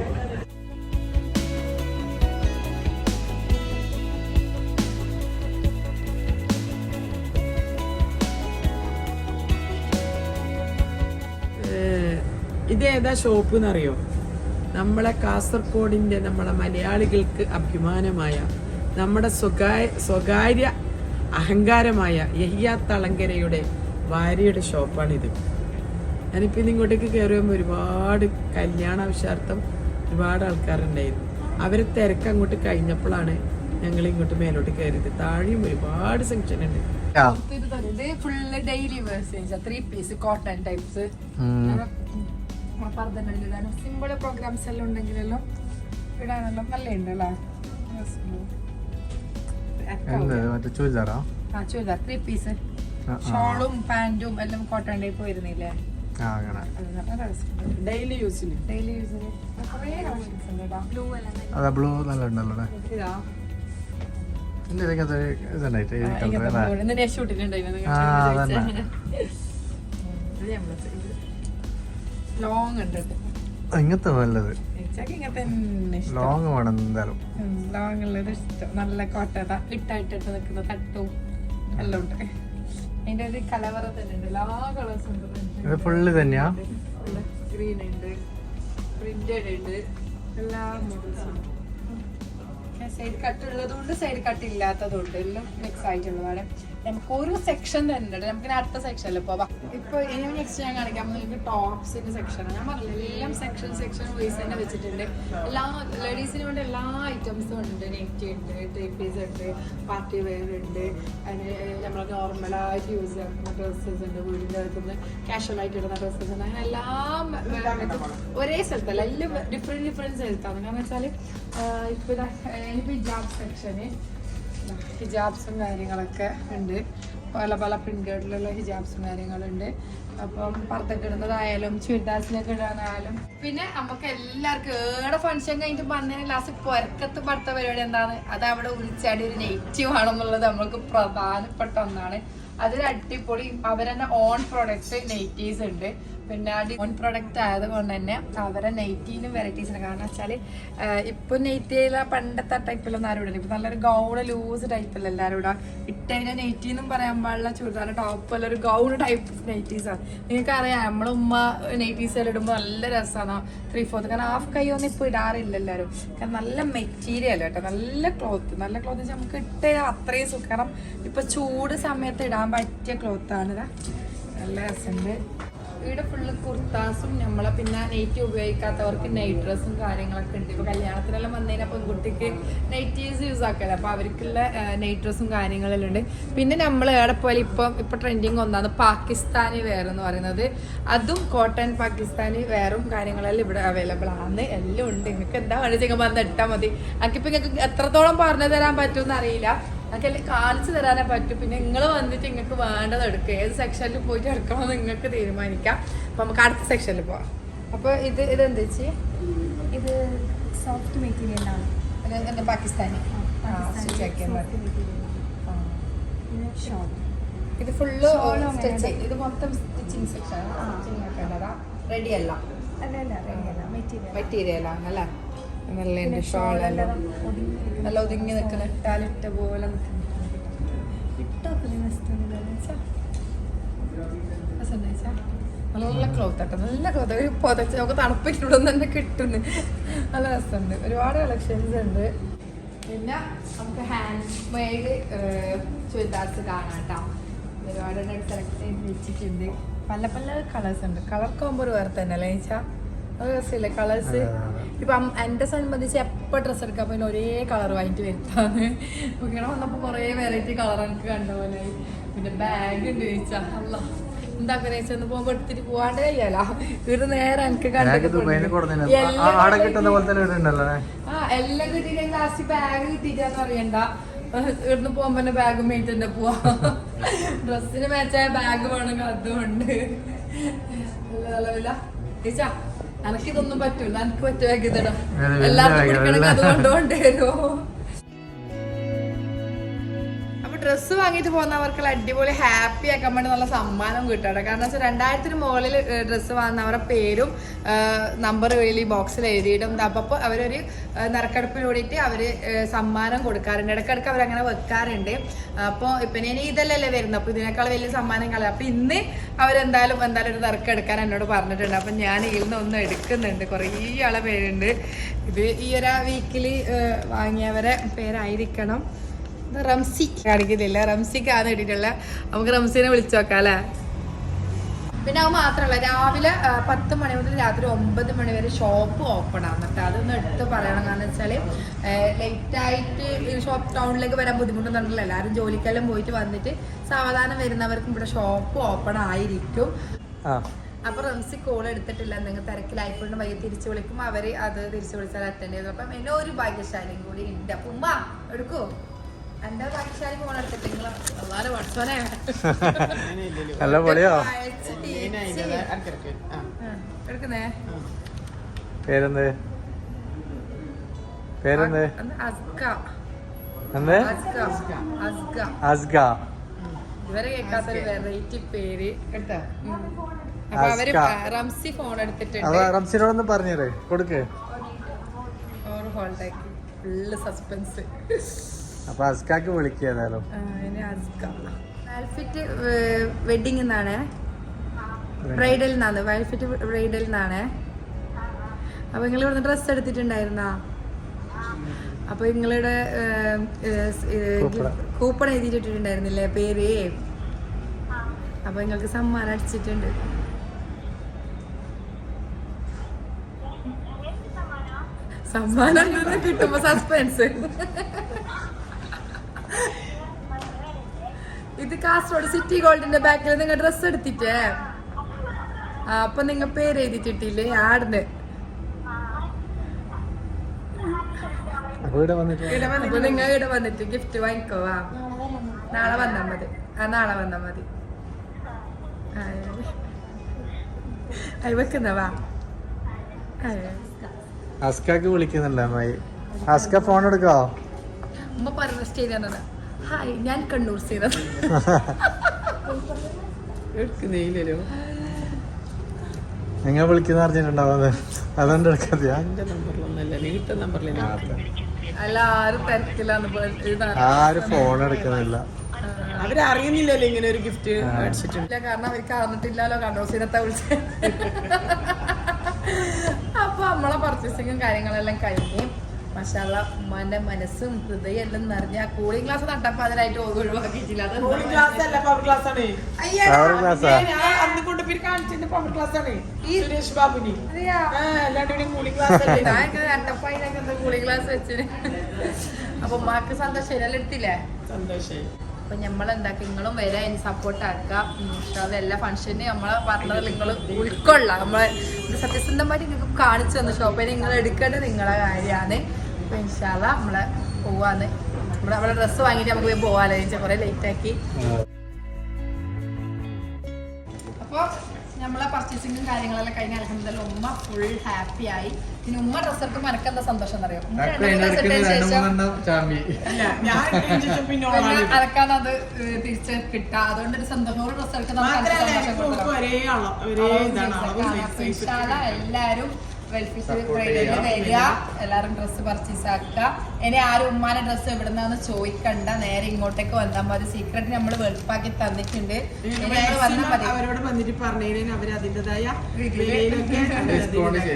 ഇത് ഏതാ ഷോപ്പ് എന്നറിയോ? നമ്മളെ കാസർഗോഡിന്റെ, നമ്മളെ മലയാളികൾക്ക് അഭിമാനമായ, നമ്മുടെ സ്വകാര്യ അഹങ്കാരമായ യഹിയ തളങ്കരയുടെ ഭാര്യയുടെ ഷോപ്പാണിത്. ഞാനിപ്പോൾ ഇങ്ങോട്ടേക്ക് കയറി വരുമ്പോൾ ഒരുപാട് കല്യാണാവശ്യാർത്ഥം ഒരുപാട് ആൾക്കാരുണ്ടായിരുന്നു. അവരെ തിരക്ക് അങ്ങോട്ട് കഴിഞ്ഞപ്പോഴാണ് ഞങ്ങൾ ഇങ്ങോട്ട് മേലോട്ട് കയറിയത്. താഴെയും ഒരുപാട് സെക്ഷൻ ഉണ്ട്. ഇത് full daily wears, 3 piece cotton types. പറഞ്ഞിടാനും സിമ്പിൾ പ്രോഗ്രാംസ് എല്ലാം ഉണ്ടെങ്കിലെല്ലാം ഇടാനെല്ലാം നല്ല ഉണ്ടല്ലേ. ചുരിദാറാ? ചുരിദാർ 3 പീസ്, ഷോളും പാന്റും എല്ലാം കോട്ടൺ ടൈപ്പ് വരുന്നില്ലേ. ഡെയിലി യൂസിന് അതാ ബ്ലൂ നല്ല ഉണ്ടല്ലോ. ലോങ് ഉണ്ട് ഇങ്ങനത്തെ നല്ലത്. ഇങ്ങനത്തെ ലോങ് വേണം എന്തായാലും. ലോങ് ഉള്ളത് ഇഷ്ടം. നല്ല കോട്ട ഇട്ടായിട്ടിട്ട് നിൽക്കുന്ന തട്ടും എല്ലാം ഉണ്ട്. അതിന്റെ ഒരു കലവറ തന്നെ ഉണ്ട്. എല്ലാ കളേഴ്സും ഇത് ഫുള്ള് തന്നെയാ? ഗ്രീൻ ഉണ്ട്, പ്രിന്റഡ് ഉണ്ട്, എല്ലാ മോഡൽസും. സൈഡ് കട്ട് ഉള്ളതുകൊണ്ട് സൈഡ് കട്ട് ഇല്ലാത്തതുകൊണ്ട് എല്ലാം മിക്സ് ആയിട്ടുള്ളതാണ്. നമുക്ക് ഒരു സെക്ഷൻ തന്നെ ഉണ്ട്. നമുക്ക് അടുത്ത സെക്ഷനിൽ പോവാം. ഇപ്പൊ ഇനി നെക്സ്റ്റ് ഞാൻ കാണിക്കാം നിങ്ങൾക്ക് ടോപ്സിന്റെ സെക്ഷനാണ്. ഞാൻ പറഞ്ഞില്ല എല്ലാം സെക്ഷൻ വൈസ് തന്നെ വെച്ചിട്ടുണ്ട്. എല്ലാ ലേഡീസിന് വേണ്ട എല്ലാ ഐറ്റംസും ഉണ്ട്. നെറ്റി ഉണ്ട്, 3 പീസ് ഉണ്ട്, പാർട്ടി വെയർ ഉണ്ട്, അതിന് നമ്മൾ നോർമലായിട്ട് യൂസ് ചെയ്യുന്ന ഡ്രസ്സസ് ഉണ്ട്, വീടിൻ്റെ അകത്തുനിന്ന് കാഷ്വൽ ആയിട്ട് ഇടുന്ന ഡ്രസ്സസ് ഉണ്ട്. അങ്ങനെ എല്ലാം ഒരേ സ്ഥലത്തല്ല, എല്ലാം ഡിഫറെന്റ് സ്ഥലത്താണ്. കാരണം വെച്ചാൽ ഇപ്പൊ ഹിജാബ് സെക്ഷന് ഹിജാബ്സും കാര്യങ്ങളൊക്കെ ഉണ്ട്. പല പ്രിന്റഡിലുള്ള ഹിജാബ്സും കാര്യങ്ങളുണ്ട്. അപ്പം പുറത്തൊക്കെ ഇടുന്നതായാലും ചുരിദാസിനൊക്കെ ഇടാനായാലും. പിന്നെ നമുക്ക് എല്ലാവർക്കും ഏടെ ഫംഗ്ഷൻ കഴിഞ്ഞിട്ട് വന്നതിന് ലാസ്റ്റ് പുറക്കത്ത് പടുത്ത പരിപാടി എന്താണ്, അത് അവിടെ ഉരിച്ചാടി ഒരു നെഗറ്റീവ് ആണെന്നുള്ളത് നമ്മൾക്ക് പ്രധാനപ്പെട്ട ഒന്നാണ്. അതൊരു അടിപൊളി അവരെന്നെ ഓൺ പ്രൊഡക്റ്റ് നെയ്റ്റീസ് ഉണ്ട്. പിന്നെ ഓൺ പ്രൊഡക്റ്റ് ആയതുകൊണ്ട് തന്നെ അവരെ നെയ്റ്റീനും വെറൈറ്റീസ് ഉണ്ട്. കാരണം വെച്ചാൽ ഇപ്പൊ നെയ്റ്റിയിലെ പണ്ടത്തെ ടൈപ്പിലൊന്നും ആരും ഇടില്ല. ഇപ്പൊ നല്ലൊരു ഗൗണ് ലൂസ് ടൈപ്പല്ല എല്ലാവരും ഇടാം. ഇട്ടതിന്റെ നെയ്റ്റീന്നും പറയാൻ പാടില്ല, ചുരിദാറിന്റെ ടോപ്പ് അല്ല, ഒരു ഗൗൺ ടൈപ്പ് നെയ്റ്റീസാണ്. നിങ്ങൾക്ക് അറിയാം നമ്മളെ ഉമ്മ നെയ്റ്റീസ് എല്ലാം ഇടുമ്പോൾ നല്ല രസമാണ്. 3/4 കാരണം ഹാഫ് കൈ ഒന്നും ഇപ്പൊ ഇടാറില്ല എല്ലാവരും. കാരണം നല്ല മെറ്റീരിയൽ കേട്ടോ, നല്ല ക്ലോത്ത് നമുക്ക് ഇട്ടുകഴിഞ്ഞാൽ അത്രയും സുഖം. കാരണം ഇപ്പൊ ചൂട് സമയത്ത് ഇടാൻ പറ്റിയ ക്ലോത്താണ്. നല്ല രസമുണ്ട്. ഇവിടെ ഫുള്ള് കുർത്താസും നമ്മളെ പിന്നെ നൈറ്റി ഉപയോഗിക്കാത്തവർക്ക് നൈറ്റ് ഡ്രസ്സും കാര്യങ്ങളൊക്കെ ഉണ്ട്. ഇപ്പൊ കല്യാണത്തിനെല്ലാം വന്നതിന് പെൺകുട്ടിക്ക് നൈറ്റീസ് യൂസ് ആക്കല, അപ്പൊ അവർക്കുള്ള നൈറ്റ് ഡ്രസ്സും കാര്യങ്ങളെല്ലാം ഉണ്ട്. പിന്നെ നമ്മൾ ഏടെ പോലെ ഇപ്പൊ ട്രെൻഡിങ് ഒന്നാണ് പാകിസ്ഥാനി വെയർ എന്ന് പറയുന്നത്. അതും കോട്ടൺ പാകിസ്ഥാനി വെയറും കാര്യങ്ങളെല്ലാം ഇവിടെ അവൈലബിൾ ആണ്. എല്ലാം ഉണ്ട്. നിങ്ങൾക്ക് എന്താ വേണ്ടത് നിങ്ങൾ വന്ന് ഇട്ടാൽ മതി. എനിക്കിപ്പോ നിങ്ങൾക്ക് എത്രത്തോളം പറഞ്ഞു തരാൻ പറ്റുമെന്ന് അറിയില്ല, എനിക്കെല്ലാം കാണിച്ചു തരാനേ പറ്റും. പിന്നെ നിങ്ങൾ വന്നിട്ട് നിങ്ങൾക്ക് വേണ്ടത് എടുക്കുക, ഏത് സെക്ഷനിൽ പോയിട്ട് എടുക്കണമെന്ന് നിങ്ങൾക്ക് തീരുമാനിക്കാം. അപ്പൊ നമുക്ക് അടുത്ത സെക്ഷനിൽ പോവാം. അപ്പൊ ഇതെന്താ വെച്ച് ഇത് സോഫ്റ്റ് മെറ്റീരിയലാണ്. എന്റെ പാകിസ്ഥാനി പിന്നെ ഷോൾ. ഇത് ഫുള്ള് Shawl അങ്ങനെ. ഇത് മൊത്തം സ്റ്റിച്ചിങ് സെക്ഷൻ റെഡി അല്ല അല്ല മെറ്റീരിയൽ. മെറ്റീരിയൽ ആണല്ലേ. നല്ല ഉണ്ട് ഷോളെല്ലാം നല്ല ഒതുങ്ങി നിൽക്കുന്ന ഇട്ടാലിട്ട പോലെ നല്ല ക്ലോത്ത് ആട്ടോ, നല്ല ക്ലോത്ത്. ഒരു പുതച്ച് നമുക്ക് തണുപ്പിലൂടെ തന്നെ കിട്ടുന്നു. നല്ല രസമുണ്ട്, ഒരുപാട് കളക്ഷൻസ് ഉണ്ട്. പിന്നെ നമുക്ക് ഹാൻഡ് മെയ്ഡ് ചുരിദാർസ് കാണാം കേട്ടോ. ഒരുപാട് സെലക്ട് ചെയ്ത് വെച്ചിട്ടുണ്ട്. പല പല കളേഴ്സ് ഉണ്ട്. കളർ കോമ്പോ ഒരു വേറെ തന്നെ അല്ലേ ചോദിച്ചാൽ അത് രസമില്ലേ കളേഴ്സ്. ഇപ്പം എന്നെ സംബന്ധിച്ച് എപ്പോൾ ഡ്രസ്സ് എടുക്കാൻ പിന്നെ ഒരേ കളർ വാങ്ങിട്ട് വരുത്താണ്. ഇങ്ങനെ വന്നപ്പോൾ കുറേ വെറൈറ്റി കളർ എനിക്ക് കണ്ട പോലെ. പിന്നെ ബാഗ് ഉണ്ട് ചോദിച്ചാൽ അല്ല എന്താക്കുന്ന വെച്ചാൽ പോകുമ്പോൾ എടുത്തിട്ട് പോവാണ്ട് കഴിയാലോ. ഇത് നേരെ എനിക്ക് എല്ലാം കിട്ടിയിട്ട് ലാസ്റ്റ് ബാഗ് കിട്ടിയിട്ടാന്ന് അറിയണ്ട. ഇവിടുന്ന് പോകുമ്പോ തന്നെ ബാഗ് മേടിച്ച് തന്നെ പോവാ. ഡ്രസ്സിന് മാച്ചായ ബാഗ് വേണമെങ്കിൽ അതുകൊണ്ട് ടീച്ചാ എനക്കിതൊന്നും പറ്റൂല. എനിക്ക് പറ്റ ബാഗ് ഇതിടാം. എല്ലാവർക്കും പിടിക്കണമെങ്കിൽ അത് കൊണ്ടുകൊണ്ടുവരുമോ? ഡ്രസ്സ് വാങ്ങിയിട്ട് പോകുന്നവർക്കുള്ള അടിപൊളി ഹാപ്പി ആക്കാൻ വേണ്ടി നല്ല സമ്മാനം കിട്ടുകയാണ്. കാരണം വെച്ചാൽ 2000 മുകളിൽ ഡ്രസ്സ് വാങ്ങുന്നവരുടെ പേരും നമ്പർ ഈ ബോക്സിൽ എഴുതിയിടും. അപ്പോൾ അവരൊരു നറുക്കെടുപ്പിലൂടിയിട്ട് അവർ സമ്മാനം കൊടുക്കാറുണ്ട്. ഇടയ്ക്കിടയ്ക്ക് അവരങ്ങനെ വെക്കാറുണ്ട്. അപ്പോൾ ഇപ്പം ഇനി ഇതല്ലല്ലേ വരുന്നത്, അപ്പോൾ ഇതിനേക്കാൾ വലിയ സമ്മാനം കളയാം. അപ്പോൾ ഇന്ന് അവരെന്തായാലും ഒരു നറുക്കെടുക്കാൻ എന്നോട് പറഞ്ഞിട്ടുണ്ട്. അപ്പം ഞാൻ ഇതിൽ നിന്ന് ഒന്ന് എടുക്കുന്നുണ്ട്. കുറേ ആളെ പേരുണ്ട്. ഇത് ഈ ഒരു വീക്കിൽ വാങ്ങിയവരെ പേരായിരിക്കണം. റംസി കാണിക്കുന്നില്ല, റംസിക്കാണ് ഇട്ടിട്ടുള്ള. നമുക്ക് റംസിനെ വിളിച്ചു നോക്കാം അല്ലേ. പിന്നെ അത് മാത്രമല്ല, രാവിലെ 10 മണി മുതൽ രാത്രി 9 മണി വരെ ഷോപ്പ് ഓപ്പൺ ആണ് കേട്ടോ. അതൊന്ന് എടുത്ത് പറയണം. കാരണം വെച്ചാൽ ലേറ്റായിട്ട് ഷോപ്പ് ടൗണിലേക്ക് വരാൻ ബുദ്ധിമുട്ടുന്നുണ്ടല്ലോ. എല്ലാവരും ജോലിക്കെല്ലാം പോയിട്ട് വന്നിട്ട് സാവധാനം വരുന്നവർക്കും ഇവിടെ ഷോപ്പ് ഓപ്പൺ ആയിരിക്കും. അപ്പൊ റംസി കോൾ എടുത്തിട്ടില്ല, എന്തെങ്കിലും തിരക്കിലായിക്കൊണ്ട് വൈകി തിരിച്ചു വിളിക്കും. അവര് അത് തിരിച്ചു വിളിച്ചാൽ അറ്റൻഡ് ചെയ്തു. അപ്പം എന്നെ ഒരു ഭാഗ്യശാലിയും കൂടി ഉണ്ട്. അപ്പം ഉമ്മ എടുക്കൂ, എന്റെ ഭാഗ്യശാലി ഫോൺ എടുത്തിട്ട് എടുക്കുന്നേ. പേരെന്ത് പേരെന്ത്? അസ്ഗ. ഇവരെ കേൾക്കാത്തൊരു വെറൈറ്റി പേര് കേട്ടോ. അപ്പൊ അവര് റംസി ഫോൺ എടുത്തിട്ടുണ്ട്. റംസിനോടൊന്ന് പറഞ്ഞേ കൊടുക്ക്. ഹോൾഡാക്കി ഫുള്ള് സസ്പെൻസ്. അപ്പൊ അസ്കാക്ക് വിളിക്കാതായാലും വാൽഫിറ്റ് വെഡിങ് എന്നാണ്, ബ്രൈഡൽ എന്നാണ്, വാൽഫിറ്റ് ബ്രൈഡൽ എന്നാണ്. അപ്പൊ നിങ്ങൾ ഇവിടുന്ന് ഡ്രസ്സ് എടുത്തിട്ടുണ്ടായിരുന്നാ? അപ്പൊ നിങ്ങളുടെ കൂപ്പൺ എഴുതിയിട്ടുണ്ടായിരുന്നില്ലേ പേര്? അപ്പൊ നിങ്ങൾക്ക് സമ്മാനം അടിച്ചിട്ടുണ്ട്. സമ്മാനം കിട്ടുമ്പോ സസ്പെൻസ്. ഇത് കാസർഗോഡ് സിറ്റി ഗോൾഡിന്റെ ബാക്കിൽ നിങ്ങൾ ഡ്രസ് എടുത്തിട്ടേ അപ്പൊ നിങ്ങൾ പേര് എഴുതിട്ടില്ലേ ആടിന്? അപ്പൊ നിങ്ങൾ ഇവിടെ വന്നിട്ട് ഗിഫ്റ്റ് വാങ്ങിക്കോവാ. നാളെ വന്നാ മതി. നാളെ വന്നാ മതി. വെക്കുന്നവാ. അസ്കാക്ക് വിളിക്കുന്നുണ്ട് അമ്മായി. അസ്ക ഫോൺ എടുക്കോ? ഉമ്മ പറഞ്ഞ സ്റ്റേജ് ഹായ്, ഞാൻ കണ്ണൂർ സീറത് എടുക്കുന്നില്ലല്ലോ. നിങ്ങൾ വിളിക്കുന്ന അറിഞ്ഞിട്ടുണ്ടാവും, അതുകൊണ്ട് എടുക്കാതെ. എന്റെ നമ്പറിലൊന്നല്ല, നീട്ട നമ്പറിൽ അല്ല. ആരും തിരക്കില്ലാന്ന് ആരും ഫോൺ എടുക്കുന്നില്ല. അവരറിയുന്നില്ലല്ലോ ഇങ്ങനെ ഒരു ഗിഫ്റ്റ് അടിച്ചിട്ടുണ്ട്. കാരണം അവർക്ക് അറിഞ്ഞിട്ടില്ലല്ലോ കണ്ണൂർ സീറത്തെ വിളിച്ച്. അപ്പൊ നമ്മളെ പർച്ചേസിങ്ങും കാര്യങ്ങളെല്ലാം കഴിഞ്ഞ് മാഷാഅള്ള ഉമ്മാന്റെ മനസ്സും ഹൃദയം എല്ലാം നിറഞ്ഞ കൂളിംഗ് ക്ലാസ് നട്ടപ്പോ അതിനായിട്ട് ഒഴിവാക്കിയിട്ടില്ല. കൂളിംഗ് ക്ലാസ് വെച്ചിന്. അപ്പൊ ഉമ്മാക്ക് സന്തോഷം എല്ലാം എടുത്തില്ലേ? സന്തോഷം. അപ്പൊ നമ്മളെന്താക്കി നിങ്ങളും വരെ സപ്പോർട്ട് ആക്കാം. എല്ലാ ഫംഗ്ഷന് നമ്മളെ പറഞ്ഞത് നിങ്ങൾ ഉൾക്കൊള്ളാം. നമ്മളെ സത്യസന്ധമായിട്ട് നിങ്ങൾക്ക് കാണിച്ചു തന്ന ഷോപ്പിൽ നിങ്ങൾ എടുക്കേണ്ടത് നിങ്ങളെ കാര്യമാണ്. അപ്പൊ ഇൻഷാല്ല നമ്മളെ പോവാന്ന്. നമ്മളെ ഡ്രസ്സ് വാങ്ങിയിട്ട് നമുക്ക് പോവാലോ. കുറെ ലേറ്റ് ആക്കി. അപ്പൊ നമ്മളെ പർച്ചേസിംഗും കാര്യങ്ങളെല്ലാം കഴിഞ്ഞ അൽഹംദുലില്ലാ ഉമ്മ ഫുൾ ഹാപ്പി ആയി. പിന്നെ ഉമ്മ ഡ്രസ് എടുക്കുമ്പോൾ എനിക്ക് എന്താ സന്തോഷം എന്നറിയോ, പിന്നെ അനക്കാണത് തിരിച്ച് കിട്ടുക. അതുകൊണ്ടൊരു സന്തോഷം. ഒരു ഡ്രസ് എടുക്കുന്ന എല്ലാരും വെൽഫിഷ് ട്രേഡിൽ വരിക, എല്ലാരും ഡ്രസ്സ് പർച്ചേസ് ആക്കുക. ഇനി ആരും ഉമ്മാന്റെ ഡ്രസ്സ് എവിടുന്നാന്ന് ചോദിക്കണ്ട, നേരെ ഇങ്ങോട്ടേക്ക് വന്നാൽ മതി. സീക്രട്ട് നമ്മൾ വെളുപ്പാക്കി തന്നിട്ടുണ്ട്. അവരോട് വന്നിട്ട് പറഞ്ഞതിന് അവർ അതിന്റേതായ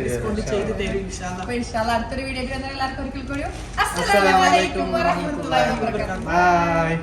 ഡിസ്കൗണ്ട് ചെയ്ത് തരും ഇൻഷാല്ലാ. അപ്പൊ ഇൻഷാല്ലാ അടുത്തൊരു വീഡിയോ എല്ലാവർക്കും ഒരിക്കൽ കൂടി അസ്സലാമു അലൈക്കും വറഹ്മത്തുള്ളാഹി വബറകാതുഹു. ബൈ.